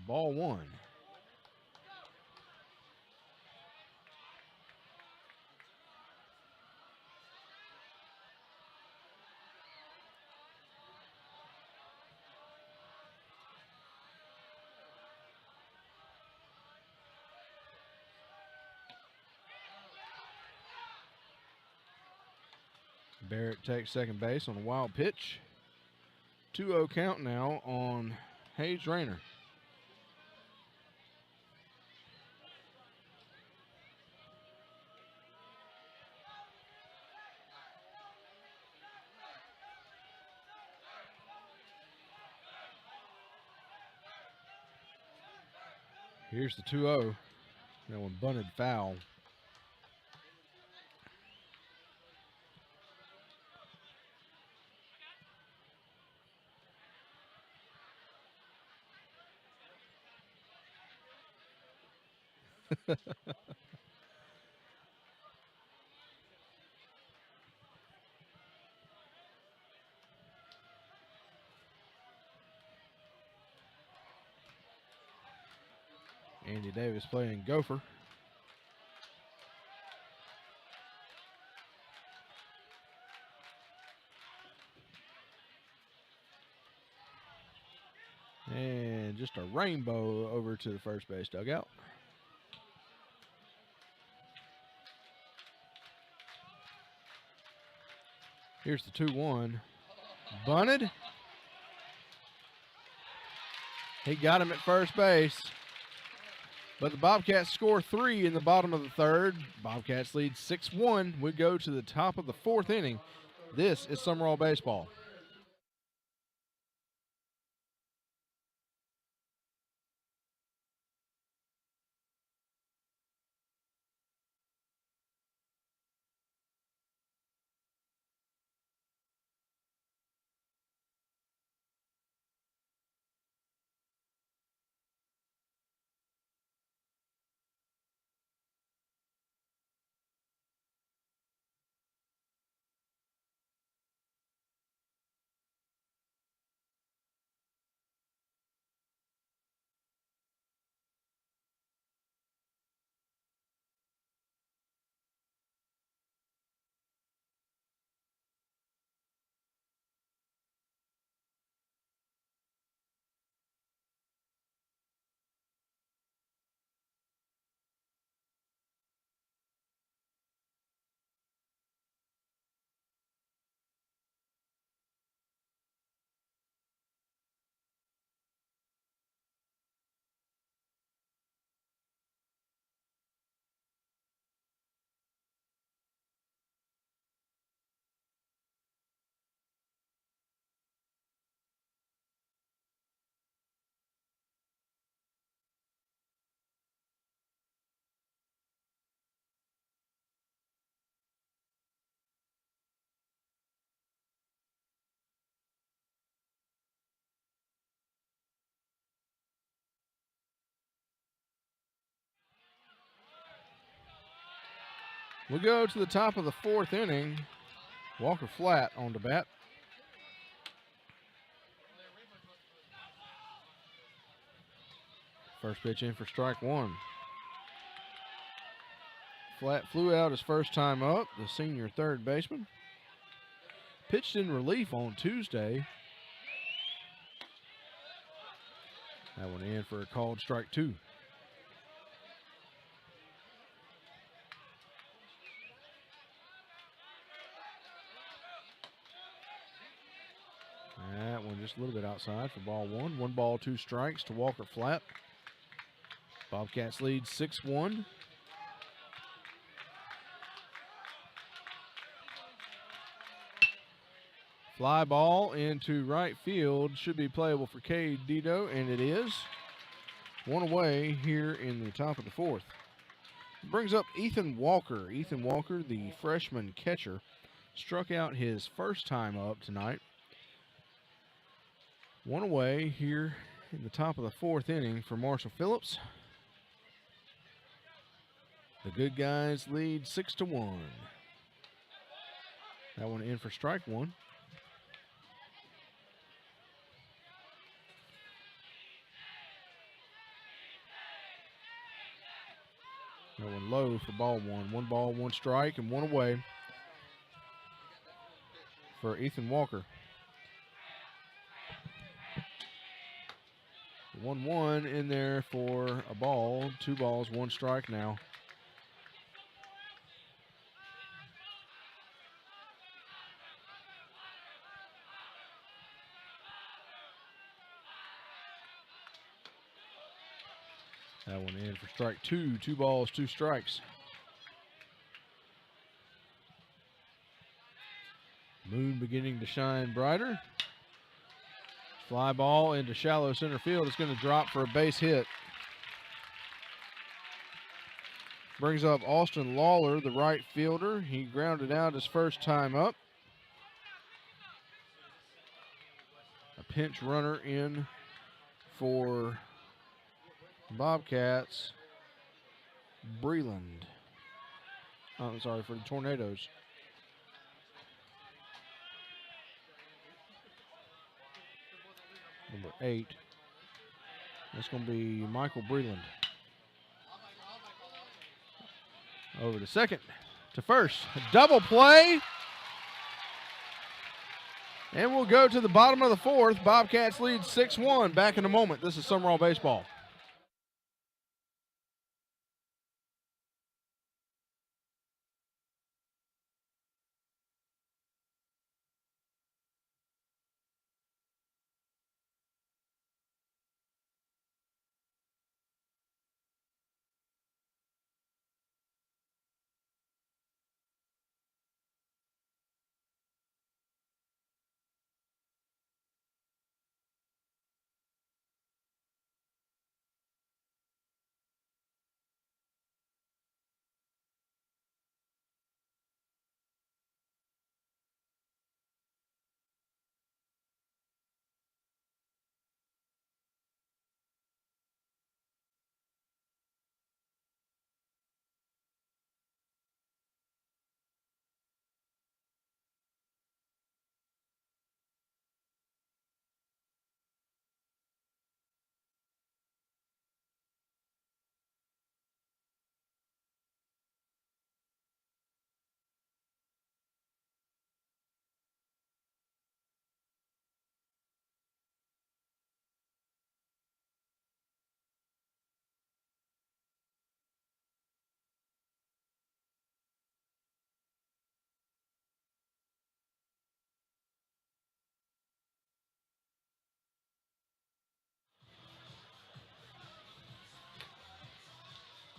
Ball 1. Barrett takes second base on a wild pitch. 2-0 count now on Hayes Rayner. Here's the 2-0. That one bunted foul. Andy Davis playing Gopher. And just a rainbow over to the first base dugout. Here's the 2-1. Bunted. He got him at first base. But the Bobcats score 3 in the bottom of the third. Bobcats lead 6-1. We go to the top of the fourth inning. This is Sumrall baseball. We go to the top of the fourth inning. Walker Flat on the bat. First pitch in for strike 1. Flat flew out his first time up, the senior third baseman. Pitched in relief on Tuesday. That one in for a called strike 2. just a little bit outside for ball one. 1 ball, 2 strikes to Walker Flat. Bobcats lead 6-1. Fly ball into right field. Should be playable for Cade Dito, and it is. 1 away here in the top of the 4th. Brings up Ethan Walker. Ethan Walker, the freshman catcher, struck out his first time up tonight. 1 away here in the top of the 4th inning for Marshall Phillips. The good guys lead 6-1. That one in for strike 1. That one low for ball 1. 1 ball, 1 strike, and 1 away for Ethan Walker. 1-1 in there for a ball. 2 balls, 1 strike now. That one in for strike 2. 2 balls, 2 strikes. Moon beginning to shine brighter. Fly ball into shallow center field. It's going to drop for a base hit. Brings up Austin Lawler, the right fielder. He grounded out his first time up. A pinch runner in for Bobcats. Breland. Oh, I'm sorry, for the Tornadoes. Number 8. That's going to be Michael Breland. Over to second, to first. A double play. And we'll go to the bottom of the 4th. Bobcats lead 6-1. Back in a moment. This is Sumrall Baseball.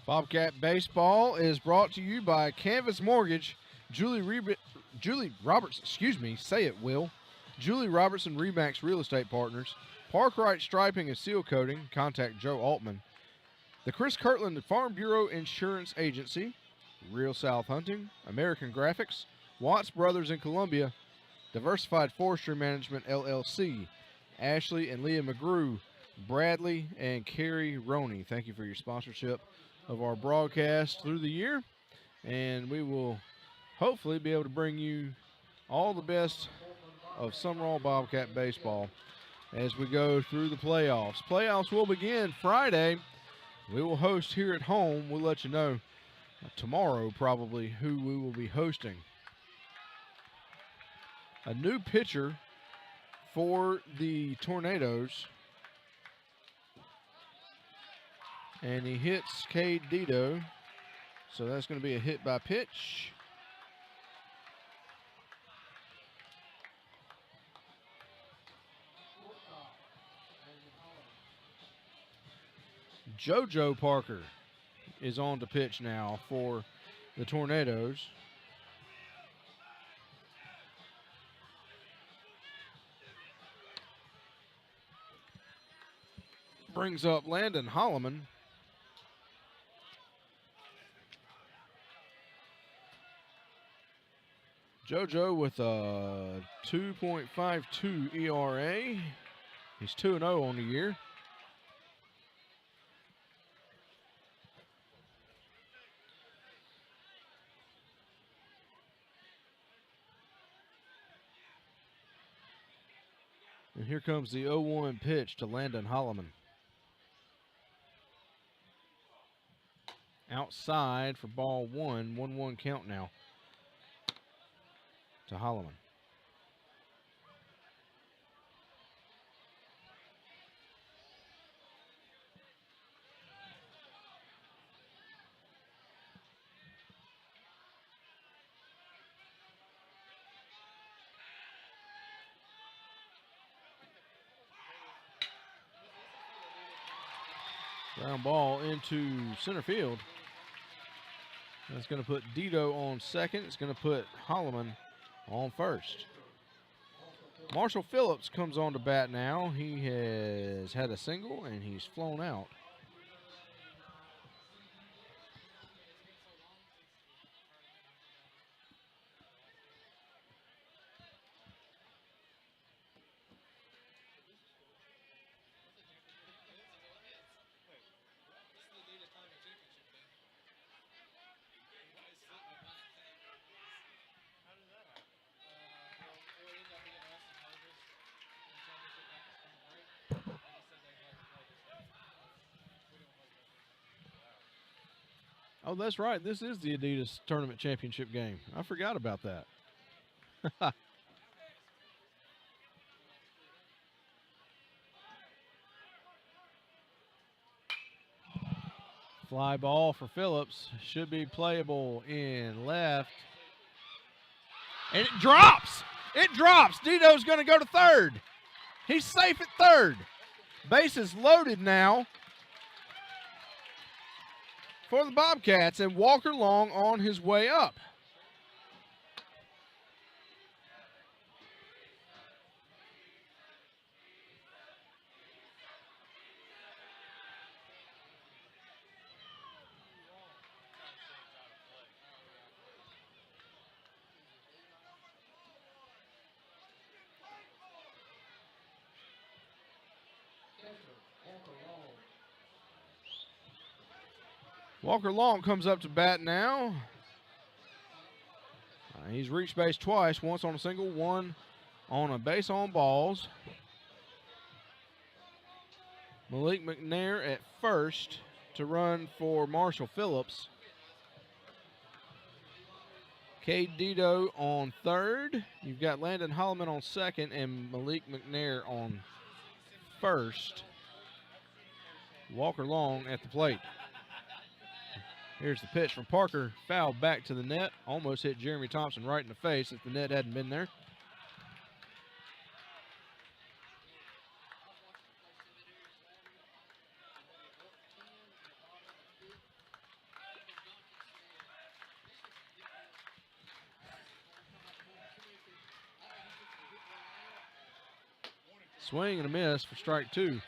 Bobcat Baseball is brought to you by Canvas Mortgage, Julie Roberts, say it, Will. Julie Robertson Remax Real Estate Partners, Parkwright Striping and Seal Coating, contact Joe Altman. The Chris Kirtland Farm Bureau Insurance Agency, Real South Hunting, American Graphics, Watts Brothers in Columbia, Diversified Forestry Management LLC, Ashley and Leah McGrew, Bradley and Carrie Roney. Thank you for your sponsorship of our broadcast through the year, and we will hopefully be able to bring you all the best of Sumrall Bobcat Baseball as we go through the playoffs. Playoffs will begin Friday. We will host here at home. We'll let you know tomorrow probably who we will be hosting. A new pitcher for the Tornadoes. And he hits Cade Dito. So that's going to be a hit by pitch. JoJo Parker is on to pitch now for the Tornadoes. Brings up Landon Holloman. JoJo with a 2.52 ERA. He's 2-0 on the year. And here comes the 0-1 pitch to Landon Holloman. Outside for ball one. 1-1 count now to Holloman. Ground ball into center field. That's going to put Dito on second. It's going to put Holloman on first. Marshall Phillips comes on to bat now. He has had a single and he's flown out. Oh, that's right. This is the Adidas Tournament Championship game. I forgot about that. Fly ball for Phillips. Should be playable in left. And it drops. It drops. Dito's going to go to third. He's safe at third. Bases loaded now for the Bobcats, and Walker Long on his way up. Walker Long comes up to bat now. He's reached base twice, once on a single, one on a base on balls. Malik McNair at first to run for Marshall Phillips. Cade Dito on third. You've got Landon Holloman on second and Malik McNair on first. Walker Long at the plate. Here's the pitch from Parker. Foul back to the net. Almost hit Jeremy Thompson right in the face if the net hadn't been there. Swing and a miss for strike two.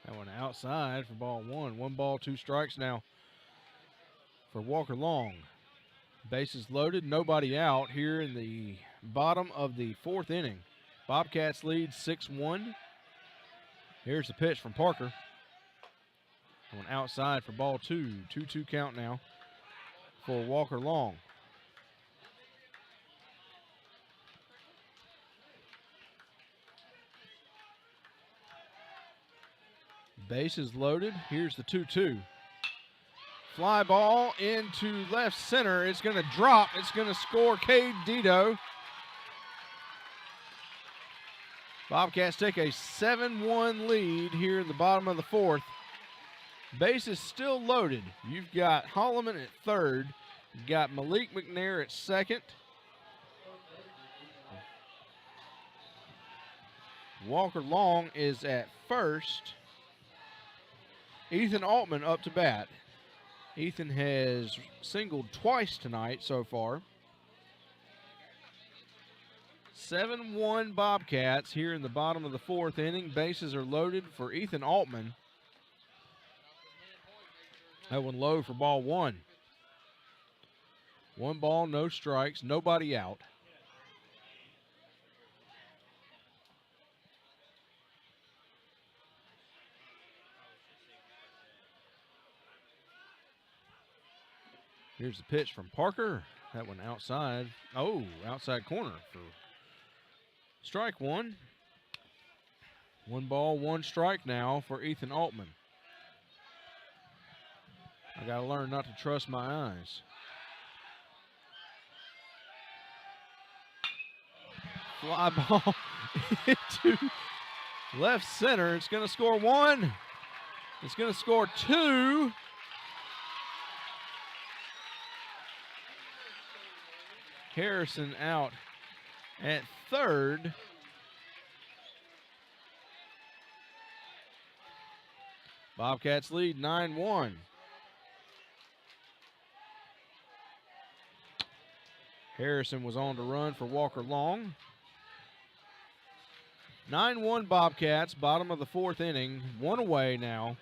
That one outside for ball one. 1 ball, 2 strikes now for Walker Long. Bases loaded, nobody out here in the bottom of the 4th inning. Bobcats lead 6-1. Here's the pitch from Parker. One outside for ball 2. 2-2 count now for Walker Long. Bases loaded. Here's the 2-2. Fly ball into left center. It's going to drop. It's going to score Cade Dito. Bobcats take a 7-1 lead here in the bottom of the fourth. Base is still loaded. You've got Holloman at third. You've got Malik McNair at second. Walker Long is at first. Ethan Altman up to bat. Ethan has singled twice tonight so far. 7-1 Bobcats here in the bottom of the fourth inning. Bases are loaded for Ethan Altman. That one low for ball one. 1 ball, no strikes, nobody out. Here's the pitch from Parker. That one outside. Oh, outside corner for strike one. 1 ball, 1 strike now for Ethan Altman. I got to learn not to trust my eyes. Fly ball into left center. It's going to score 1. It's going to score 2. Harrison out at third. Bobcats lead 9-1. Harrison was on to run for Walker Long. 9-1 Bobcats, bottom of the fourth inning. 1 away now.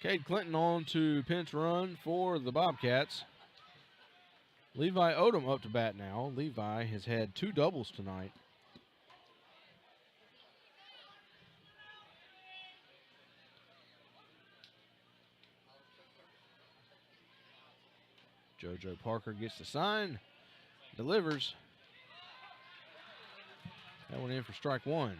Cade Clinton on to pinch run for the Bobcats. Levi Odom up to bat now. Levi has had 2 doubles tonight. JoJo Parker gets the sign, delivers. That one in for strike 1.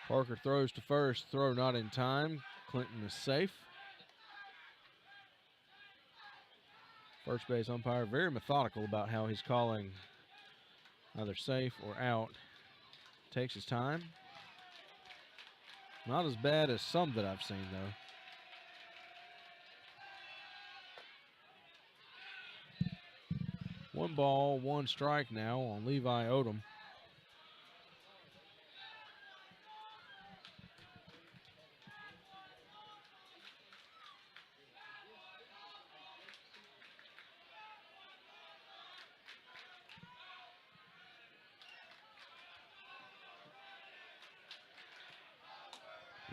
Parker throws to first, throw not in time. Clinton is safe. First base umpire very methodical about how he's calling either safe or out. Takes his time. Not as bad as some that I've seen though. One ball, 1 strike now on Levi Odom.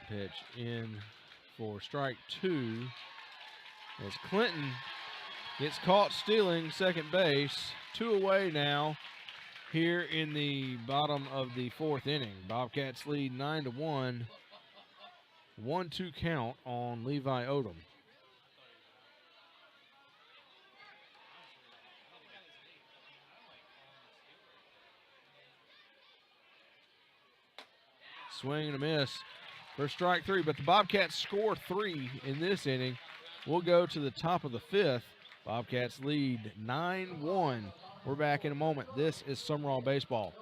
Pitch in for strike 2 as Clinton gets caught stealing second base. 2 away now here in the bottom of the fourth inning. Bobcats lead 9-1. 1-2 count on Levi Odom. Swing and a miss for strike 3, but the Bobcats score 3 in this inning. We'll go to the top of the 5th. Bobcats lead 9-1. We're back in a moment. This is Sumrall Baseball.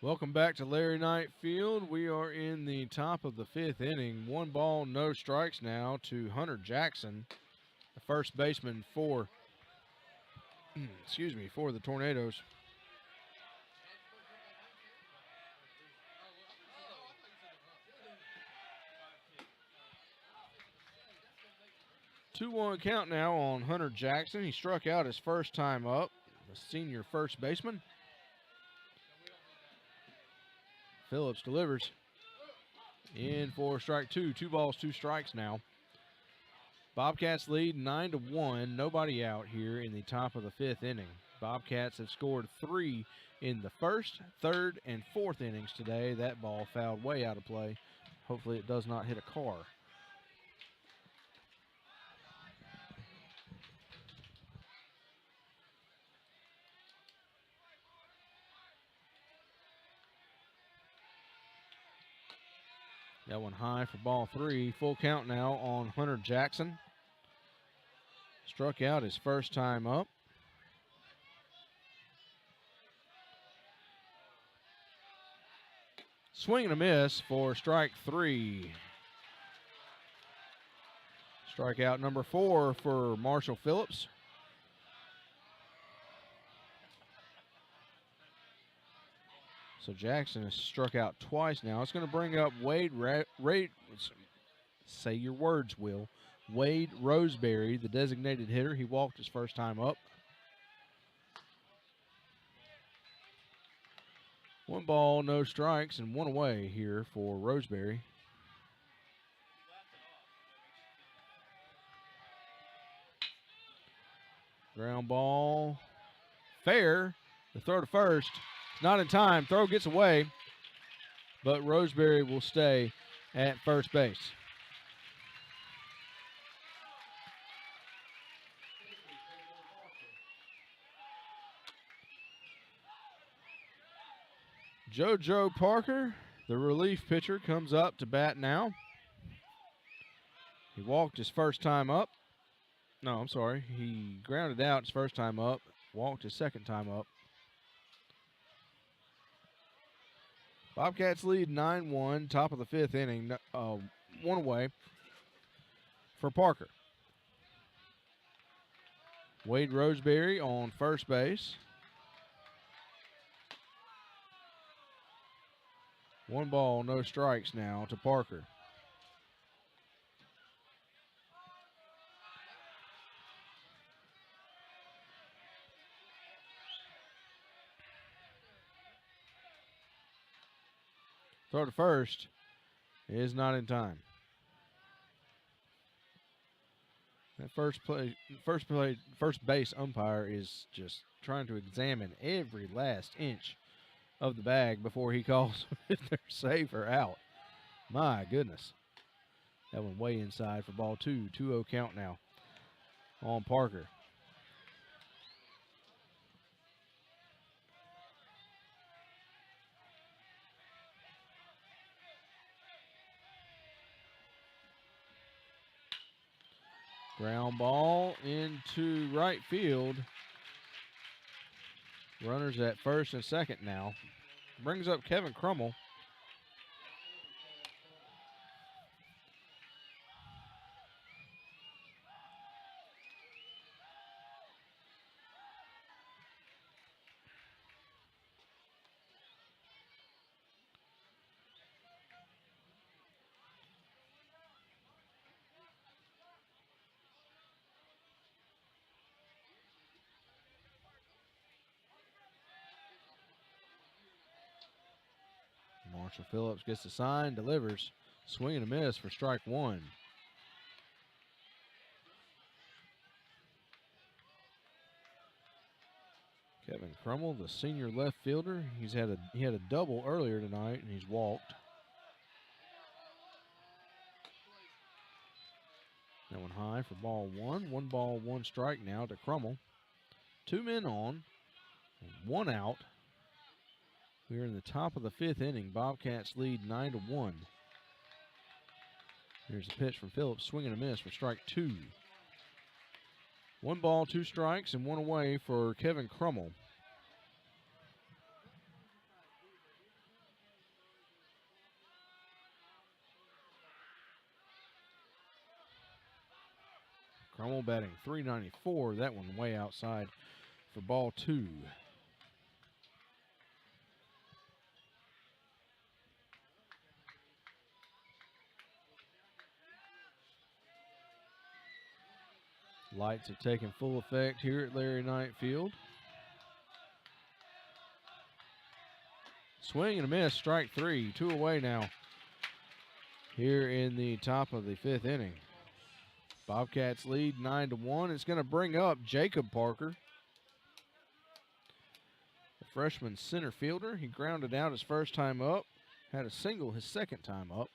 Welcome back to Larry Knight Field. We are in the top of the 5th inning. 1 ball, no strikes now to Hunter Jackson, the first baseman for, for the Tornadoes. Two-one count now on Hunter Jackson. He struck out his first time up, the senior first baseman. Phillips delivers in for strike 2. 2 balls, 2 strikes now. Bobcats lead 9-1. Nobody out here in the top of the 5th inning. Bobcats have scored 3 in the 1st, 3rd, and 4th innings today. That ball fouled way out of play. Hopefully it does not hit a car. That one high for ball 3. Full count now on Hunter Jackson. Struck out his first time up. Swing and a miss for strike 3. Strikeout number 4 for Marshall Phillips. So Jackson has struck out twice now. It's going to bring up say your words, Will. Wade Roseberry, the designated hitter. He walked his first time up. 1 ball, no strikes, and 1 away here for Roseberry. Ground ball. Fair. The throw to first. Not in time. Throw gets away, but Roseberry will stay at first base. JoJo Parker, the relief pitcher, comes up to bat now. He walked his first time up. No, I'm sorry. He grounded out his first time up, walked his second time up. Bobcats lead 9-1, top of the 5th inning, 1 away for Parker. Wade Roseberry on first base. 1 ball, no strikes now to Parker. Throw to first is not in time. That first base umpire is just trying to examine every last inch of the bag before he calls if they're safe or out. My goodness. That one way inside for ball 2. 2-0 count now on Parker. Ground ball into right field. Runners at first and second now. Brings up Kevin Crummell. Marshall Phillips gets the sign, delivers. Swing and a miss for strike 1. Kevin Crummell, the senior left fielder, he had a double earlier tonight, and he's walked. That one high for ball 1. 1 ball, 1 strike now to Crummell. 2 men on, 1 out. We are in the top of the 5th inning. Bobcats lead 9-1. Here's a pitch from Phillips, swing and a miss for strike 2. 1 ball, 2 strikes, and 1 away for Kevin Crummell. Rummel batting .394. That one way outside for ball 2. Lights have taken full effect here at Larry Knight Field. Swing and a miss, strike 3, 2 away now here in the top of the 5th inning. Bobcats lead 9-1. It's going to bring up Jacob Parker, the freshman center fielder. He grounded out his first time up, had a single his second time up.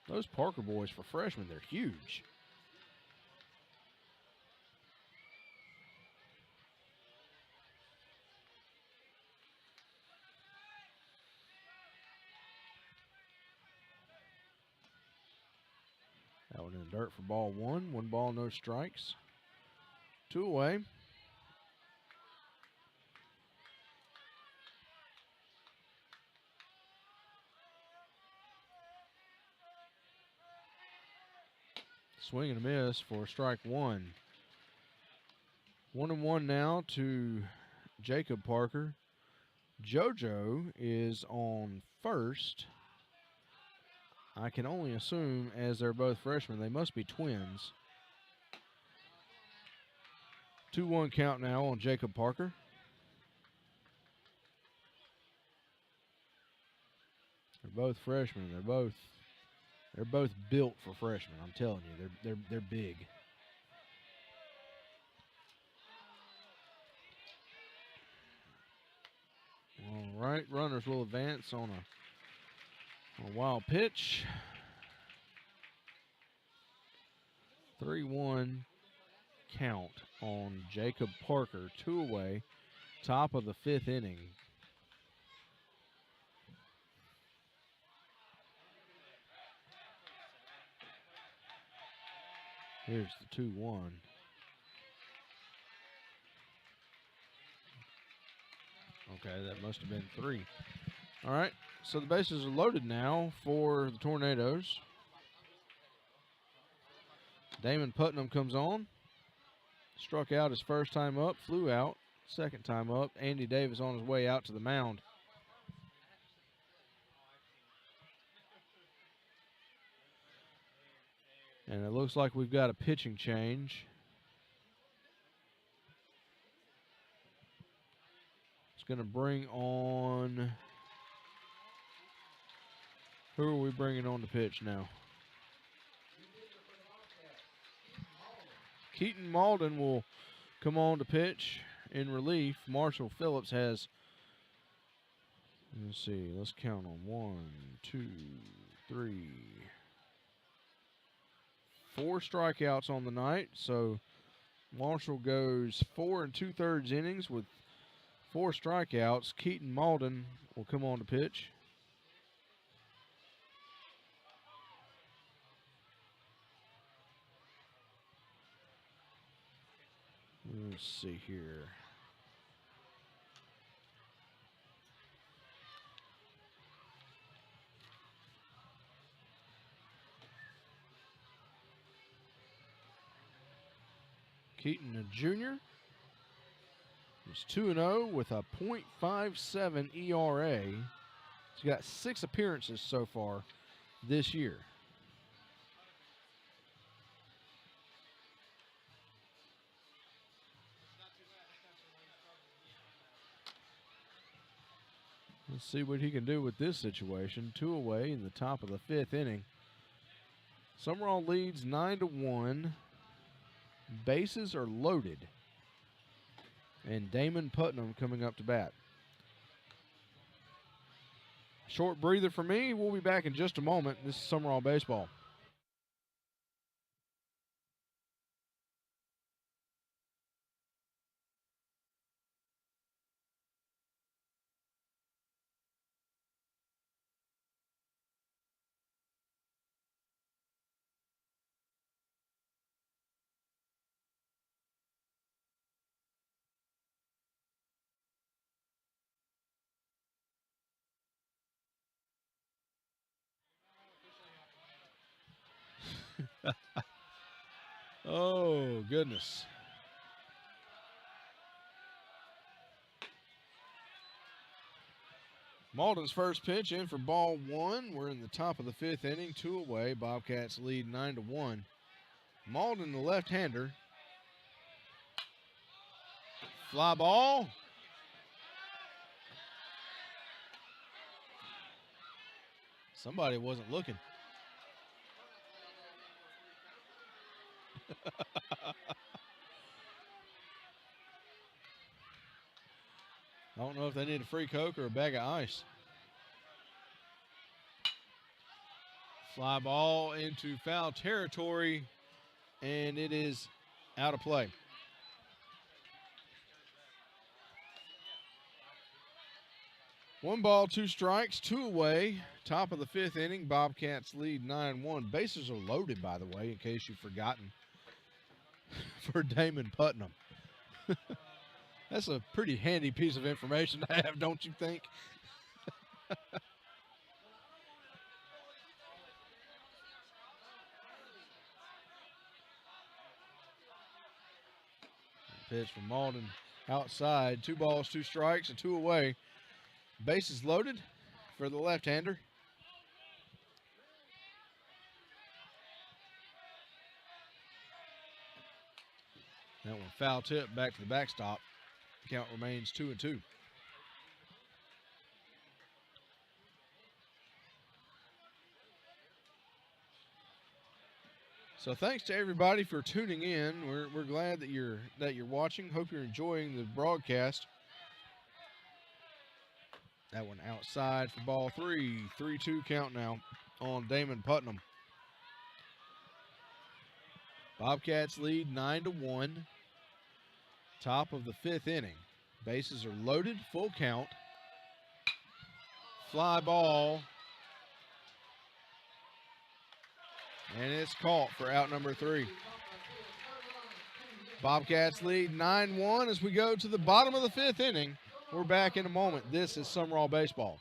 Those Parker boys for freshmen, they're huge. That one in the dirt for ball 1. 1 ball, no strikes. 2 away. Swing and a miss for strike 1. 1-1 now to Jacob Parker. JoJo is on first. I can only assume, as they're both freshmen, they must be twins. 2-1 count now on Jacob Parker. They're both freshmen. They're both built for freshmen. I'm telling you, they're big. All right, runners will advance on a wild pitch. 3-1 count on Jacob Parker, 2 away, top of the 5th inning. Here's the 2-1. Okay, that must have been 3. All right, so the bases are loaded now for the Tornadoes. Damon Putnam comes on. Struck out his first time up, flew out. Second time up, Andy Davis on his way out to the mound. And it looks like we've got a pitching change. It's going to bring on... Who are we bringing on to pitch now? Keaton Malden will come on to pitch in relief. Marshall Phillips has, let's see, let's count on 1, 2, 3, 4 strikeouts on the night. So Marshall goes 4 2/3 innings with 4 strikeouts. Keaton Malden will come on to pitch. Let's see here. Keaton, a junior, is 2-0 with a .57 ERA. He's got 6 appearances so far this year. Let's see what he can do with this situation. 2 away in the top of the 5th inning. Sumrall leads 9-1. Bases are loaded. And Damon Putnam coming up to bat. Short breather for me. We'll be back in just a moment. This is Sumrall Baseball. Oh, goodness. Malden's first pitch in for ball one. We're in the top of the fifth inning, 2 away. Bobcats lead 9-1. Malden, the left-hander. Fly ball. Somebody wasn't looking. I don't know if they need a free Coke or a bag of ice. Fly ball into foul territory, and it is out of play. One ball, 2 strikes, 2 away. Top of the fifth inning, Bobcats lead 9-1. Bases are loaded, by the way, in case you've forgotten, for Damon Putnam. That's a pretty handy piece of information to have, don't you think? Pitch from Malden outside. 2 balls, 2 strikes, and 2 away. Bases loaded for the left-hander. That one foul tip back to the backstop. Count remains 2-2. So thanks to everybody for tuning in. We're glad that you're watching. Hope you're enjoying the broadcast. That one outside for ball 3. 3-2 count now on Damon Putnam. Bobcats lead 9-1. Top of the fifth inning. Bases are loaded, full count. Fly ball. And it's caught for out number 3. Bobcats lead 9-1 as we go to the bottom of the fifth inning. We're back in a moment. This is Sumrall Baseball.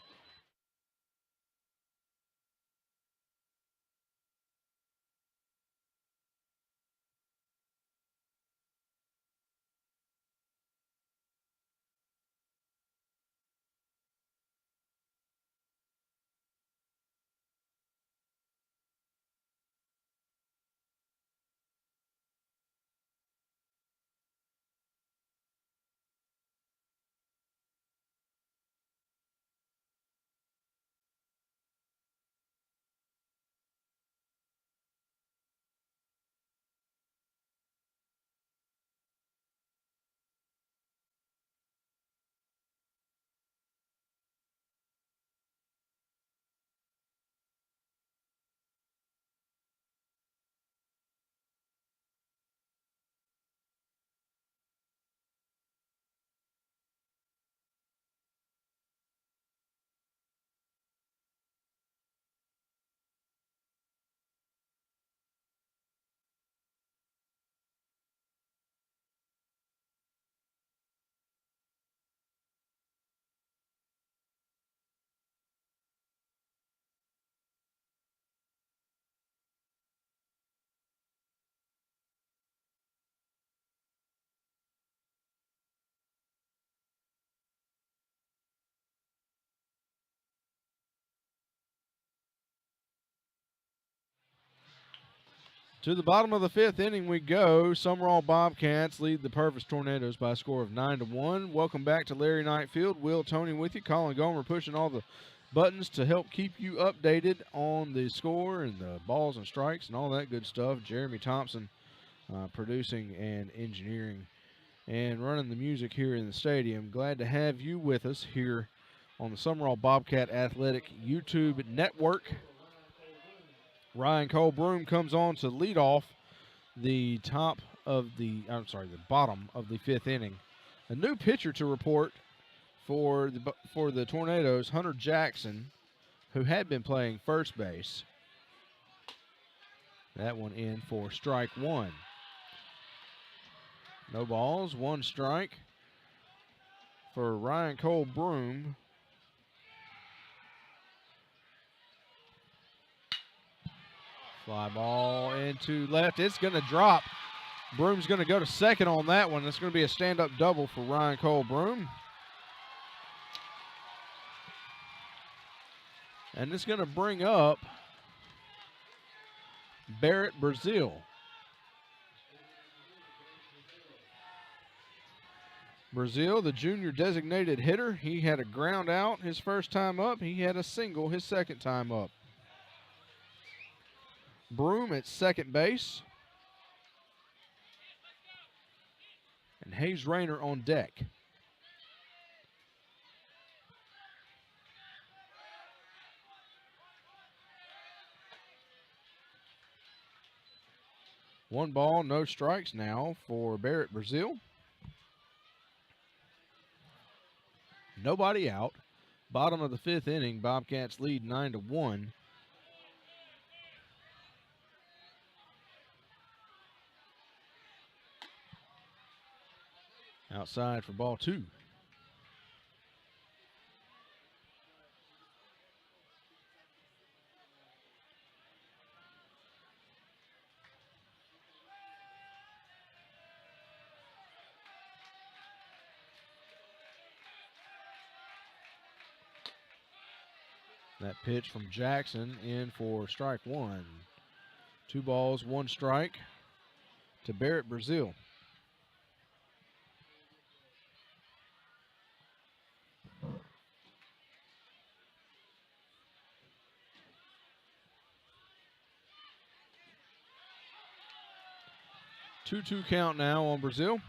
To the bottom of the fifth inning we go. Sumrall Bobcats lead the Purvis Tornadoes by a score of 9-1. Welcome back to Larry Knight Field. Will Tony with you. Colin Gomer pushing all the buttons to help keep you updated on the score and the balls and strikes and all that good stuff. Jeremy Thompson producing and engineering and running the music here in the stadium. Glad to have you with us here on the Sumrall Bobcat Athletic YouTube network. Ryan Cole Broom comes on to lead off the bottom of the fifth inning. A new pitcher to report for the Tornadoes, Hunter Jackson, who had been playing first base. That one in for strike 1. No balls, 1 strike for Ryan Cole Broom. Fly ball into left. It's going to drop Broom's going to go to second on that one. That's going to be a stand-up double for Ryan Cole Broom. And it's going to bring up Barrett Brazil. Brazil, the junior designated hitter. He had a ground out his first time up. He had a single his second time up. Broom at second base. And Hayes Rayner on deck. One ball, no strikes now for Barrett Brazil. Nobody out. Bottom of the fifth inning, Bobcats lead 9-1. Outside for ball two. That pitch from Jackson in for strike one. 2 balls, 1 strike to Barrett Brazil. Two count now on Brazil.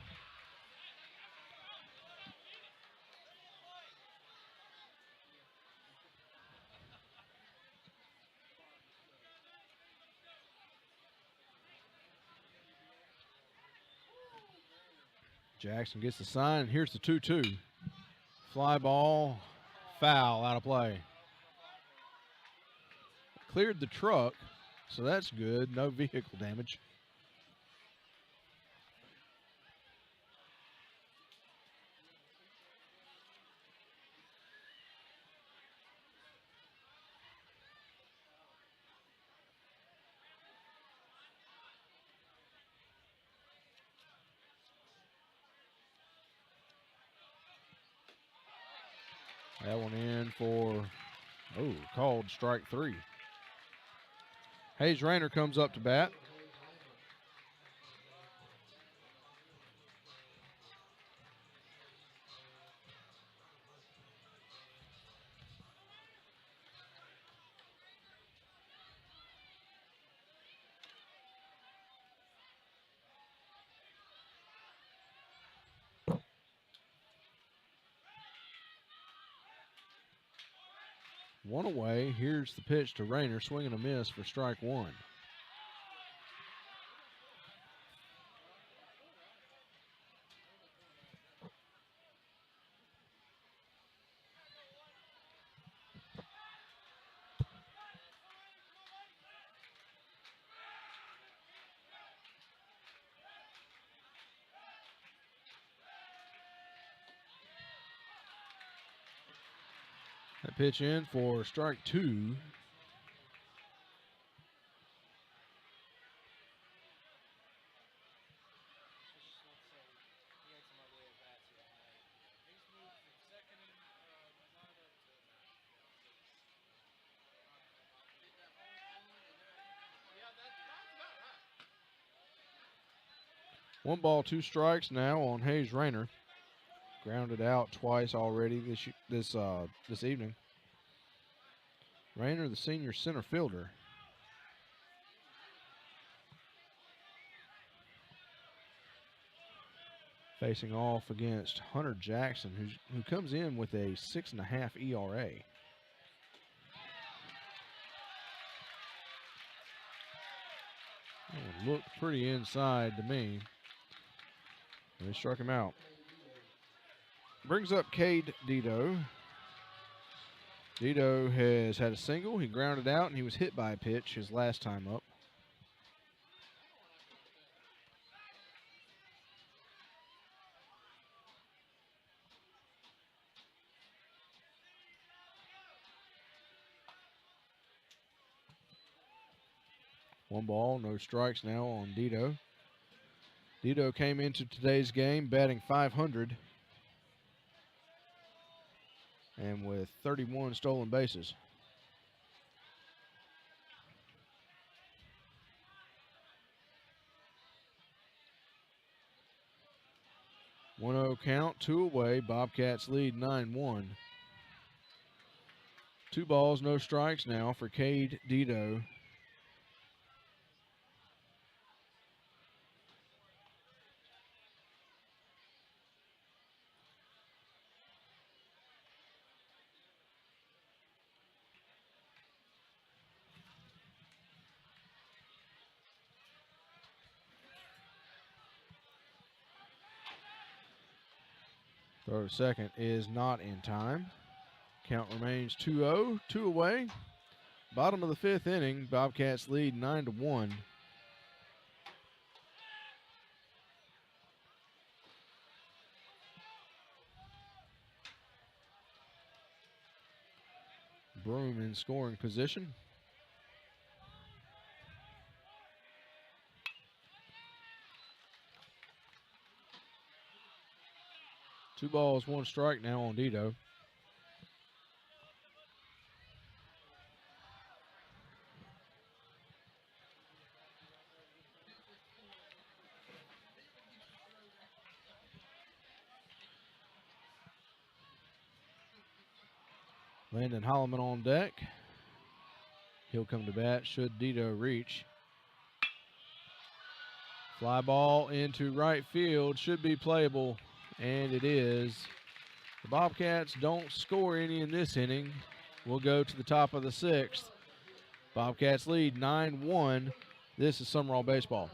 Jackson gets the sign, and here's the 2-2. Fly ball, foul, out of play. Cleared the truck, so that's good. No vehicle damage. That one in for, called strike 3. Hayes Rayner comes up to bat. One away. Here's the pitch to Rayner. Swing and a miss for strike 1. That pitch in for strike 2. One ball, 2 strikes now on Hayes Rayner. Grounded out twice already this evening. Rayner, the senior center fielder. Facing off against Hunter Jackson, who comes in with a 6.5 ERA. That one looked pretty inside to me. They struck him out. Brings up Cade Dito. Dito has had a single. He grounded out, and he was hit by a pitch his last time up. One ball, no strikes now on Dito. Dito came into today's game batting .500 and with 31 stolen bases. One 0 count, 2 away. Bobcats lead 9-1. 2 balls, no strikes now for Cade Dito. Throw to second is not in time. Count remains 2-0, 2 away. Bottom of the 5th inning, Bobcats lead 9-1. Broom in scoring position. Two balls, one strike now on Dito. Landon Holloman on deck. He'll come to bat should Dito reach. Fly ball into right field, should be playable, and it is. The Bobcats don't score any in this inning. We'll go to the top of the 6th. Bobcats lead 9-1. This is Sumrall baseball.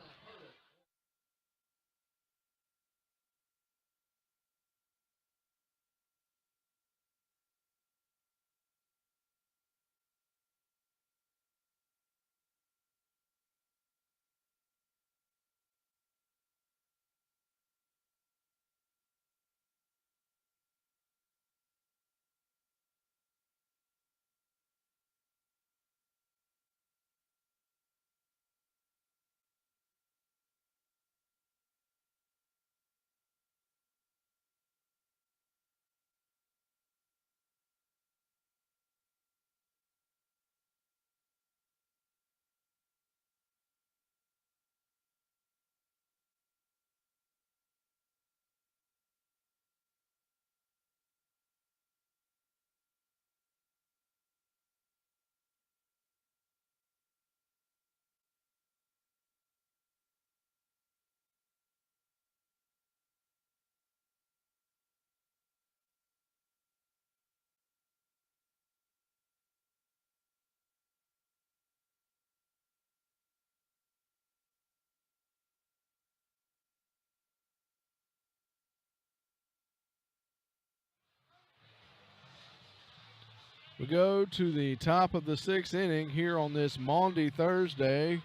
We go to the top of the 6th inning here on this Maundy Thursday.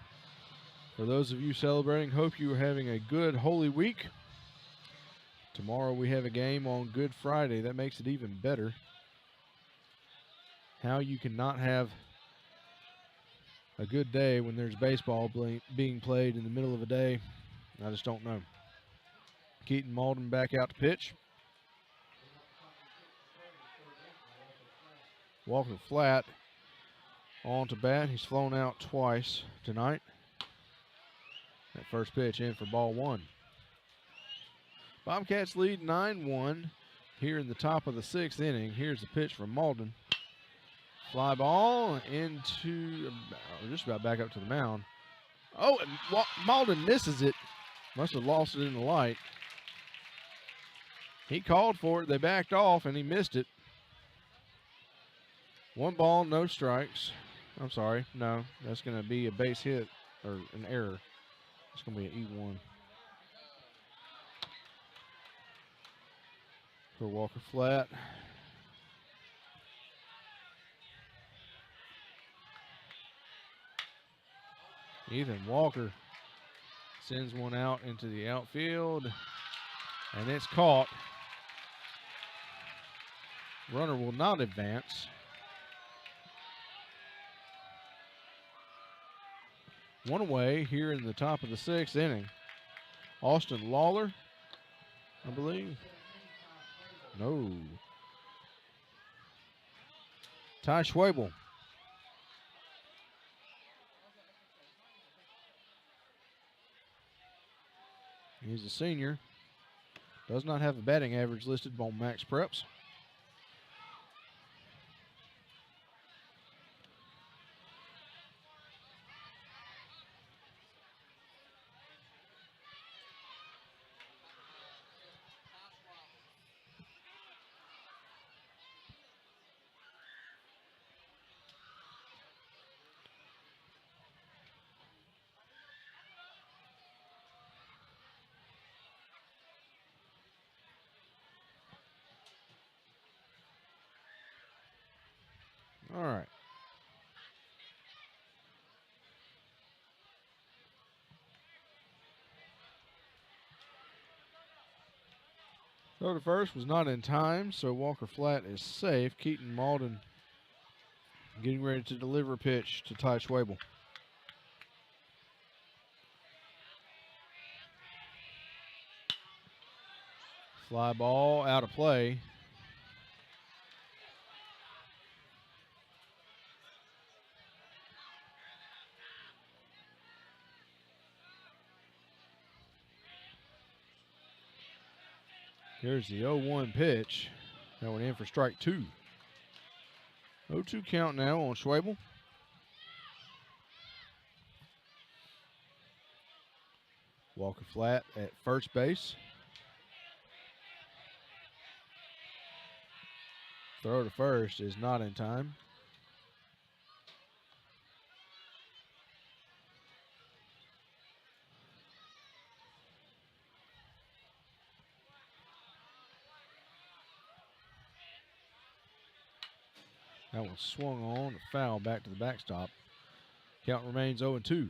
For those of you celebrating, hope you are having a good Holy Week. Tomorrow we have a game on Good Friday. That makes it even better. How you cannot have a good day when there's baseball being played in the middle of a day, I just don't know. Keaton Malden back out to pitch. Walker flat on to bat. He's flown out twice tonight. That first pitch in for ball 1. Bobcats lead 9-1 here in the top of the 6th inning. Here's the pitch from Malden. Fly ball into, just about back up to the mound. Oh, and Malden misses it. Must have lost it in the light. He called for it. They backed off, and he missed it. 1 ball, no strikes. I'm sorry. No, that's going to be a base hit or an error. It's going to be an E1. For Walker flat. Ethan Walker sends one out into the outfield, and it's caught. Runner will not advance. 1 away here in the top of the 6th inning. Austin Lawler, I believe. No. Ty Schwabel. He's a senior. Does not have a batting average listed on Max Preps. All right. Throw to first was not in time, so Walker Flat is safe. Keaton Malden getting ready to deliver a pitch to Ty Schwabel. Fly ball out of play. Here's the 0-1 pitch. That went in for strike 2. 0-2 count now on Schwabel. Walker Flat at first base. Throw to first is not in time. That one swung on, a foul back to the backstop. Count remains 0-2.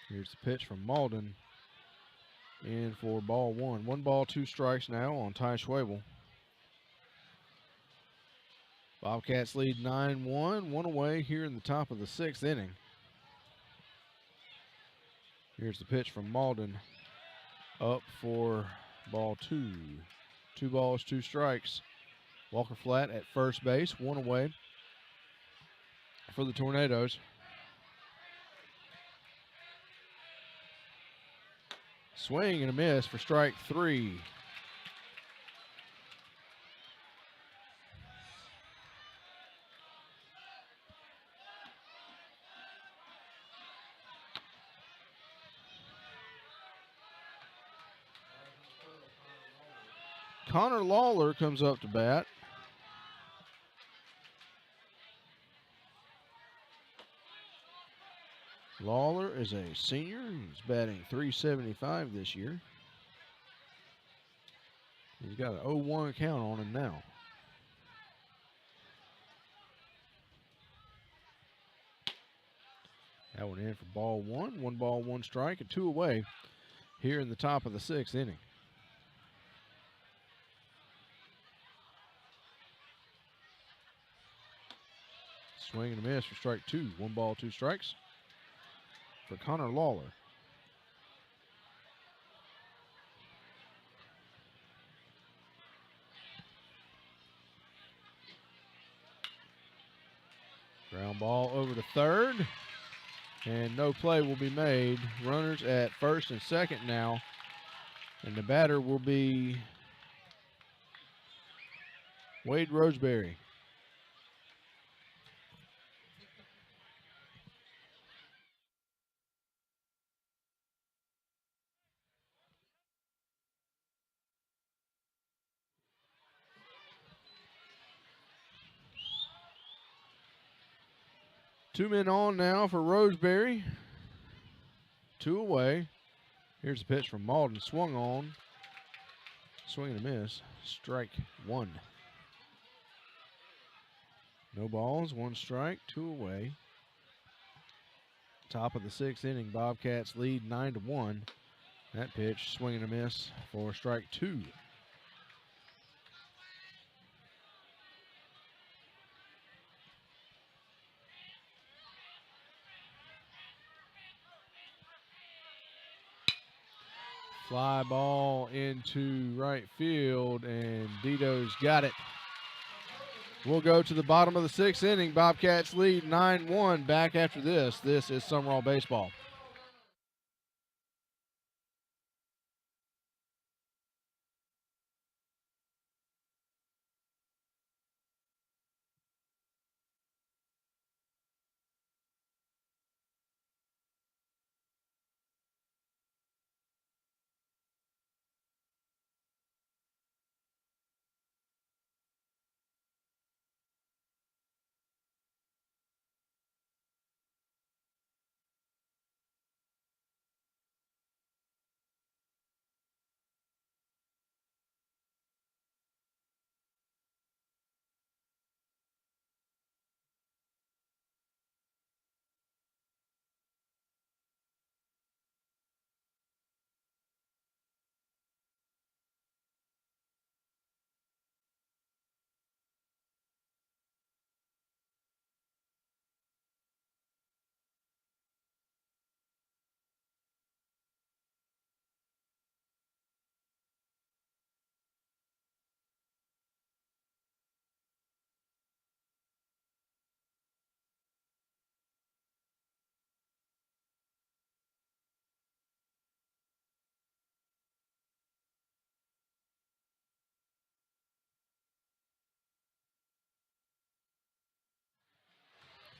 Here's the pitch from Malden. In for ball 1. 1 ball, 2 strikes now on Ty Schwabel. Bobcats lead 9-1, 1 away here in the top of the 6th inning. Here's the pitch from Malden. Up for ball 2. 2 balls, 2 strikes. Walker Flat at first base, 1 away for the Tornadoes. Swing and a miss for strike 3. Connor Lawler comes up to bat. Lawler is a senior. He's batting .375 this year. He's got an 0-1 count on him now. That one in for ball 1. 1 ball, 1 strike, and 2 away here in the top of the 6th inning. Swing and a miss for strike 2. 1 ball, 2 strikes for Connor Lawler. Ground ball over to third, and no play will be made. Runners at first and second now, and the batter will be Wade Roseberry. Two men on now for Roseberry. 2 away. Here's a pitch from Malden. Swung on. Swing and a miss. Strike 1. No balls. 1 strike. 2 away. Top of the 6th inning. Bobcats lead 9-1 That pitch, swing and a miss for strike 2. Fly ball into right field, and Dito's got it. We'll go to the bottom of the 6th inning. Bobcats lead 9-1. Back after this. This is Sumrall Baseball.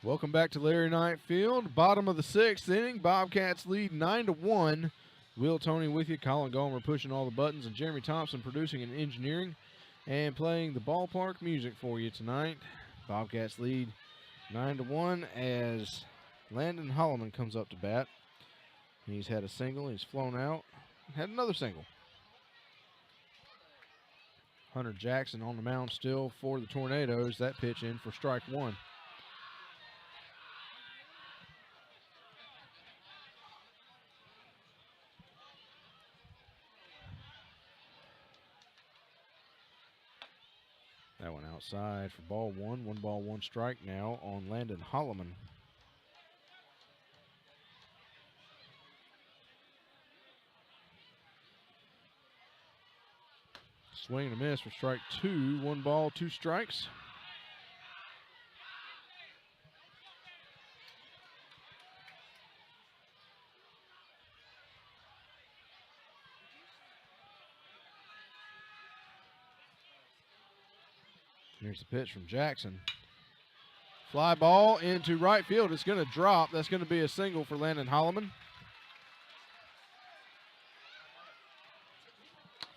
Welcome back to Larry Knight Field. Bottom of the 6th inning. Bobcats lead 9-1. Will Tony with you. Colin Gomer pushing all the buttons, and Jeremy Thompson producing and engineering and playing the ballpark music for you tonight. Bobcats lead 9-1 as Landon Holloman comes up to bat. He's had a single. He's flown out. Had another single. Hunter Jackson on the mound still for the Tornadoes. That pitch in for strike 1. That one outside for ball 1. 1 ball, 1 strike now on Landon Holloman. Swing and a miss for strike 2. 1 ball, 2 strikes. Here's the pitch from Jackson. Fly ball into right field. It's going to drop. That's going to be a single for Landon Holloman.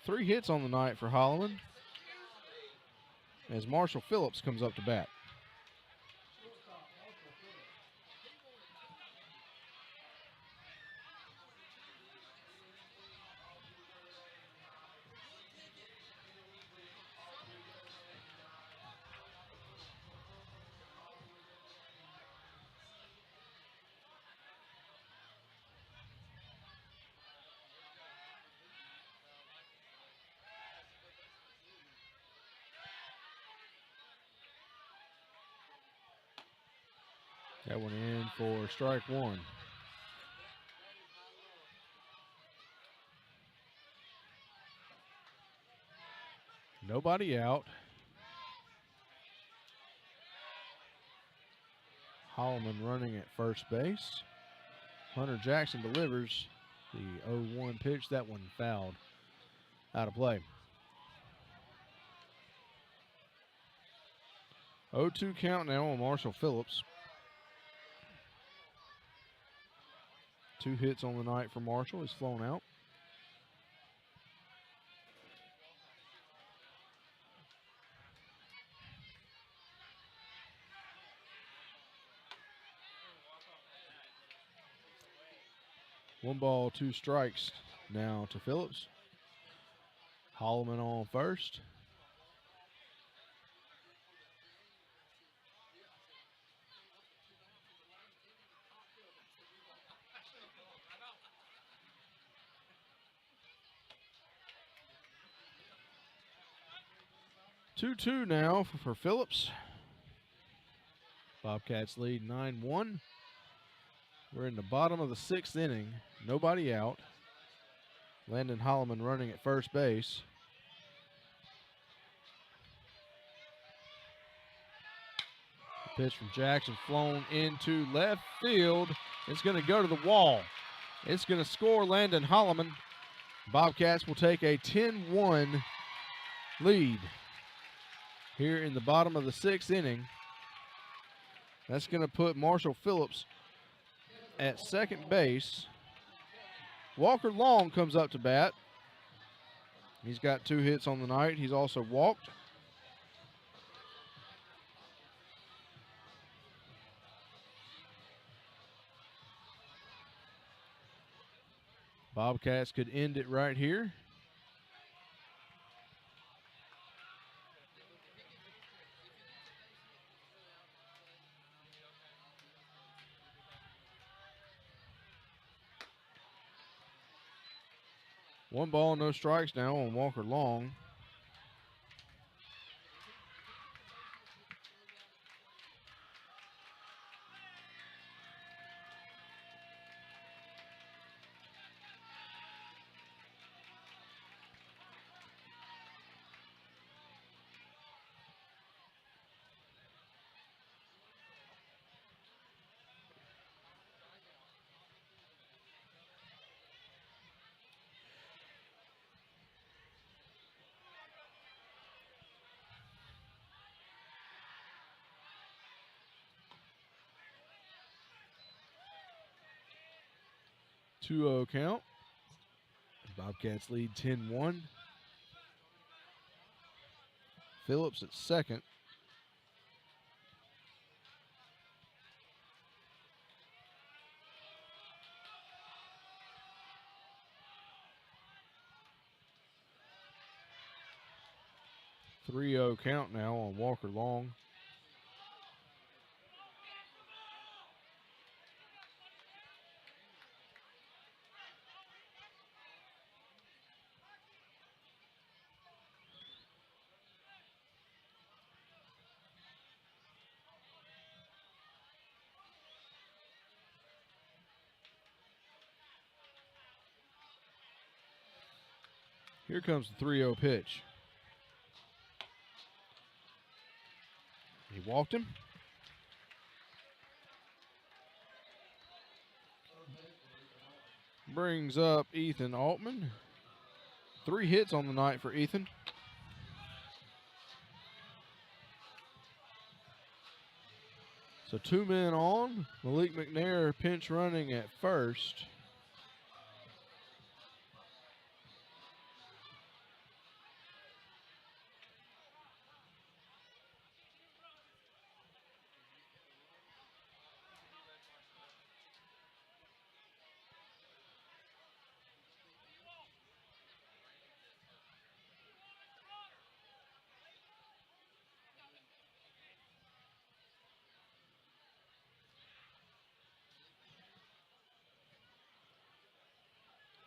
3 hits on the night for Holloman as Marshall Phillips comes up to bat. That one in for strike 1. Nobody out. Holloman running at first base. Hunter Jackson delivers the 0-1 pitch. That one fouled out of play. 0-2 count now on Marshall Phillips. 2 hits on the night for Marshall. He's flown out. One ball, 2 strikes now to Phillips. Holloman on first. 2-2 now for Phillips. Bobcats lead 9-1. We're in the bottom of the 6th inning. Nobody out. Landon Holloman running at first base. Pitch from Jackson flown into left field. It's going to go to the wall. It's going to score Landon Holloman. Bobcats will take a 10-1 lead here in the bottom of the 6th inning. That's going to put Marshall Phillips at second base. Walker Long comes up to bat. He's got 2 hits on the night. He's also walked. Bobcats could end it right here. One ball, no strikes now on Walker Long. Two-0 count. Bobcats lead 10-1. Phillips at second. Three-0 count now on Walker Long. Here comes the 3-0 pitch. He walked him. Brings up Ethan Altman. 3 hits on the night for Ethan. So 2 men on. Malik McNair pinch running at first.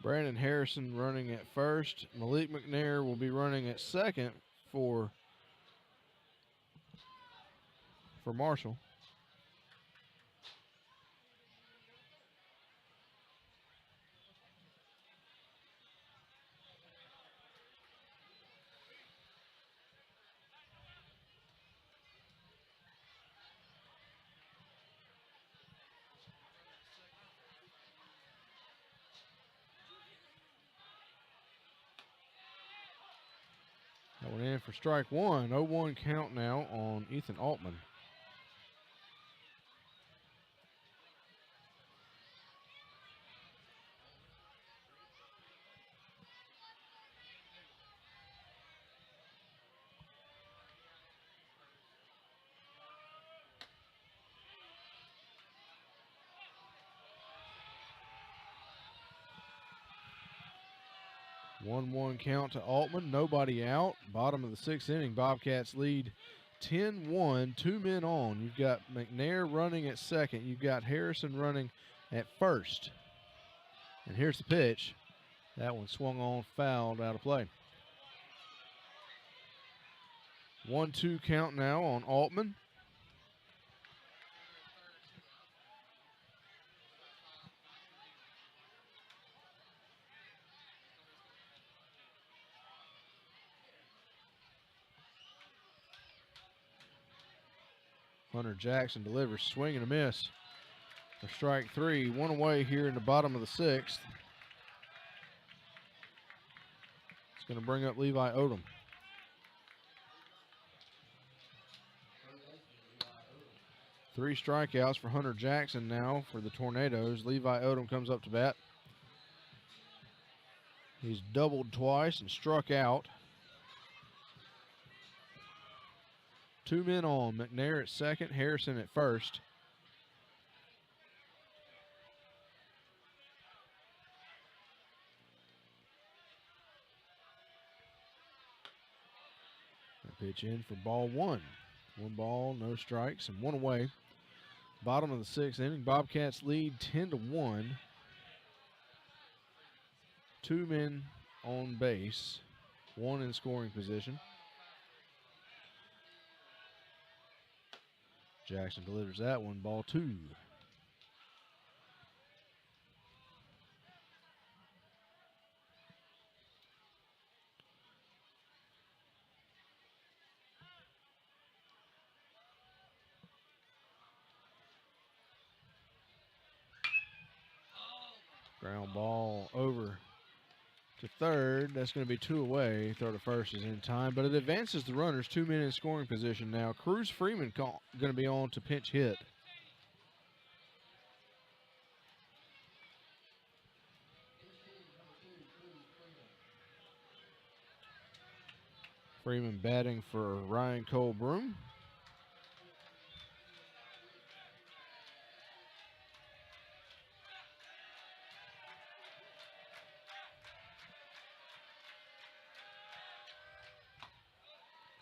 Brandon Harrison running at first. Malik McNair will be running at second for Marshall. That one in for strike one. 0-1 count now on Ethan Altman. One count to Altman, nobody out. Bottom of the 6th inning, Bobcats lead 10-1, 2 men on. You've got McNair running at second. You've got Harrison running at first. And here's the pitch. That one swung on, fouled, out of play. 1-2 count now on Altman. Hunter Jackson delivers, swing and a miss for strike 3. 1 away here in the bottom of the 6th. It's going to bring up Levi Odom. Three strikeouts for Hunter Jackson now for the Tornadoes. Levi Odom comes up to bat. He's doubled twice and struck out. 2 men on. McNair at second, Harrison at first. Pitch in for ball 1. 1 ball, no strikes, and 1 away. Bottom of the 6th inning, Bobcats lead 10-1. 2 men on base, 1 in scoring position. Jackson delivers that one, ball 2. Ground ball over to third. That's going to be 2 away. Throw to first is in time, but it advances the runners. 2 men in scoring position now. Cruz Freeman going to be on to pinch hit. Freeman batting for Ryan Cole-Broom.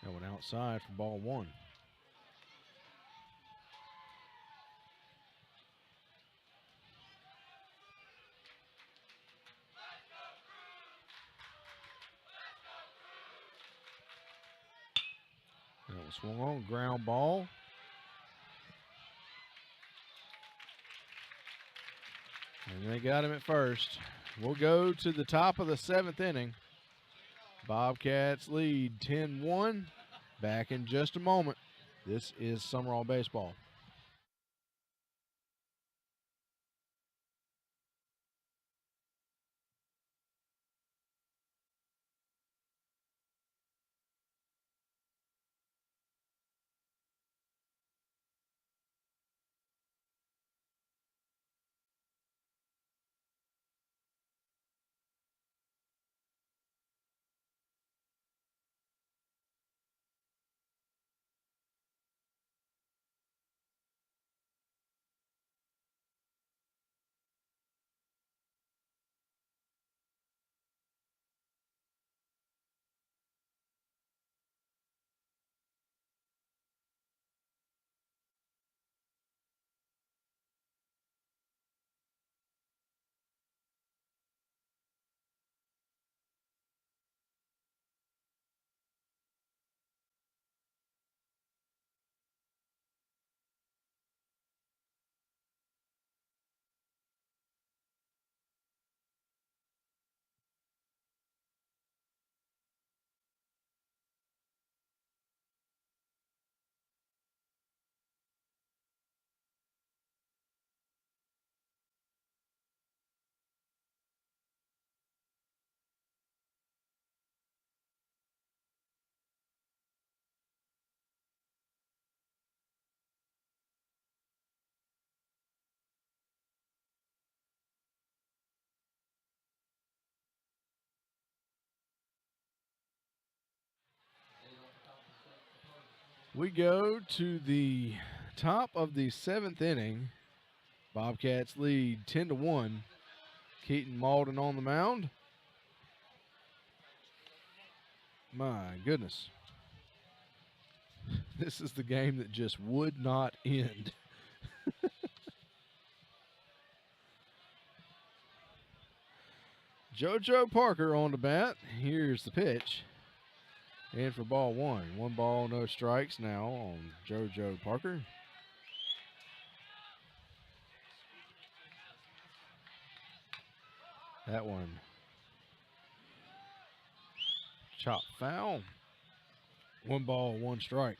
That one outside for ball 1. That was swung on, ground ball. And they got him at first. We'll go to the top of the 7th inning. Bobcats lead 10-1. Back in just a moment. This is Sumrall Baseball. We go to the top of the 7th inning. Bobcats lead 10-1. Keaton Malden on the mound. My goodness. This is the game that just would not end. JoJo Parker on the bat. Here's the pitch. And for ball one. 1 ball, no strikes now on JoJo Parker. That one. Chop foul. 1 ball, 1 strike.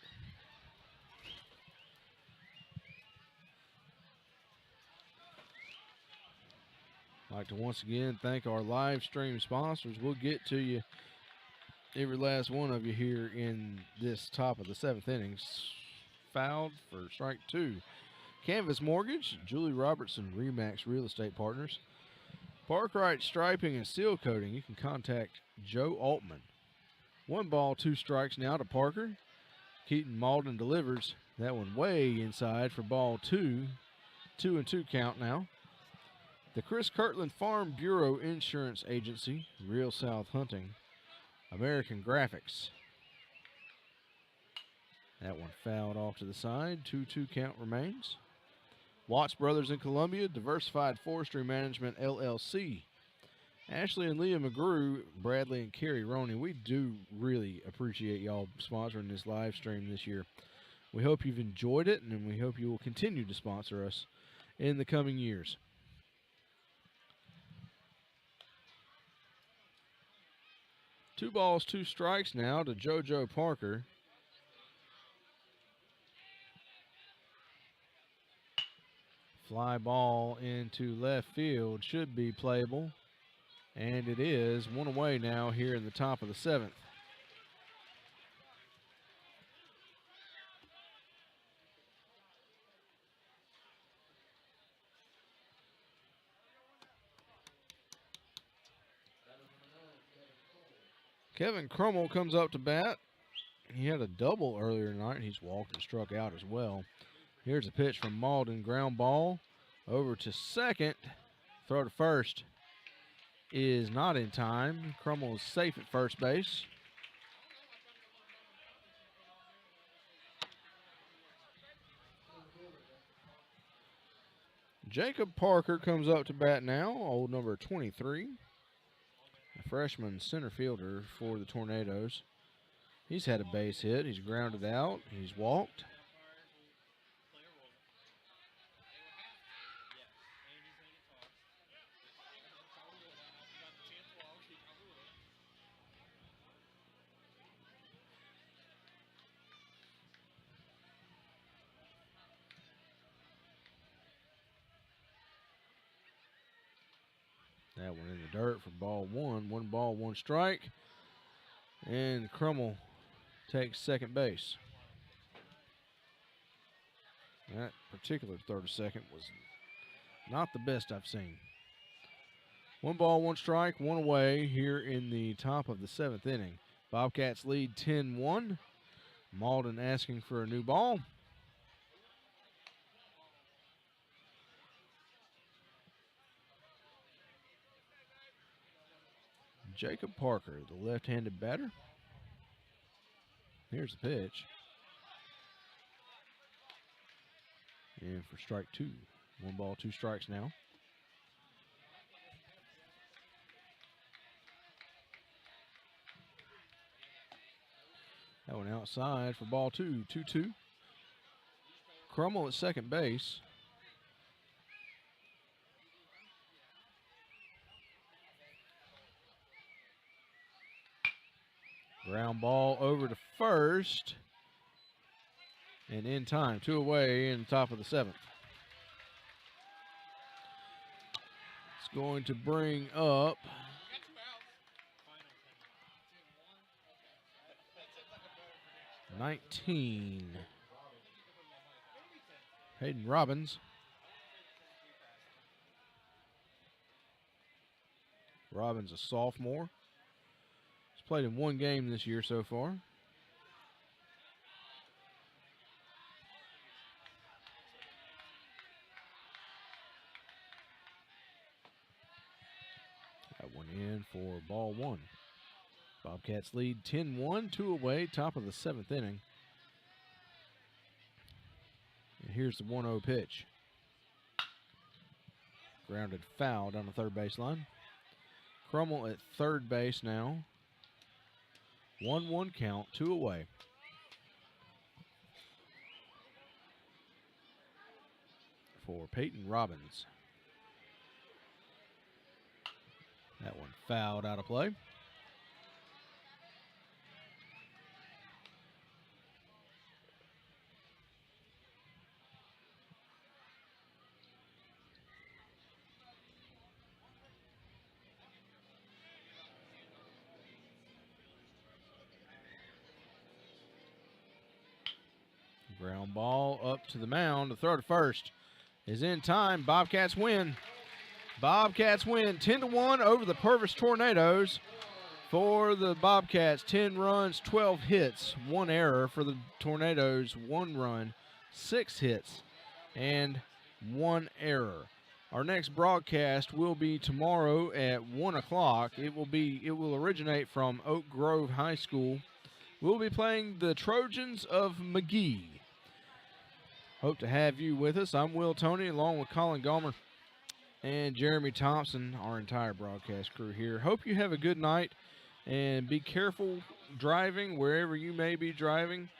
I'd like to once again thank our live stream sponsors. We'll get to you, every last one of you here in this top of the 7th inning. Fouled for strike 2. Canvas Mortgage, Julie Robertson, Remax Real Estate Partners. Parkwright Striping and Seal Coating. You can contact Joe Altman. 1 ball, 2 strikes now to Parker. Keaton Malden delivers. That one way inside for ball 2. 2-2 count now. The Chris Kirtland Farm Bureau Insurance Agency, Real South Hunting, American Graphics. That one fouled off to the side. 2-2 count remains. Watts Brothers in Columbia, Diversified Forestry Management, LLC. Ashley and Leah McGrew, Bradley and Carrie Roney. We do really appreciate y'all sponsoring this live stream this year. We hope you've enjoyed it, and we hope you will continue to sponsor us in the coming years. Two balls, 2 strikes now to JoJo Parker. Fly ball into left field. Should be playable. And it is. 1 away now here in the top of the 7th. Kevin Crummell comes up to bat. He had a double earlier tonight. He's walked and struck out as well. Here's a pitch from Malden. Ground ball over to second. Throw to first is not in time. Crummell is safe at first base. Jacob Parker comes up to bat now, old number 23. A freshman center fielder for the Tornadoes. He's had a base hit. He's grounded out. He's walked. That one in the dirt for ball 1. 1 ball, 1 strike. And Crummell takes second base. That particular throw to second was not the best I've seen. 1 ball, 1 strike, 1 away here in the top of the 7th inning. Bobcats lead 10-1. Malden asking for a new ball. Jacob Parker, the left-handed batter. Here's the pitch. And for strike 2. 1 ball, 2 strikes now. That one outside for ball 2. 2-2. Crummell at second base. Ground ball over to first. And in time. 2 away in the top of the 7th. It's going to bring up #19. Hayden Robbins. Robbins, a sophomore. Played in 1 game this year so far. That one in for ball 1. Bobcats lead 10-1, 2 away, top of the 7th inning. And here's the 1-0 pitch. Grounded foul down the third baseline. Crummell at third base now. 1-1 count, 2 away. For Peyton Robbins. That one fouled out of play. Ground ball up to the mound. The throw to first is in time. Bobcats win. Bobcats win 10-1 over the Purvis Tornadoes. For the Bobcats, 10 runs, 12 hits, 1 error. For the Tornadoes, 1 run, 6 hits, and 1 error. Our next broadcast will be tomorrow at 1 o'clock. It will originate from Oak Grove High School. We'll be playing the Trojans of McGee. Hope to have you with us. I'm Will Tony, along with Colin Gomer and Jeremy Thompson, our entire broadcast crew here. Hope you have a good night, and be careful driving wherever you may be driving.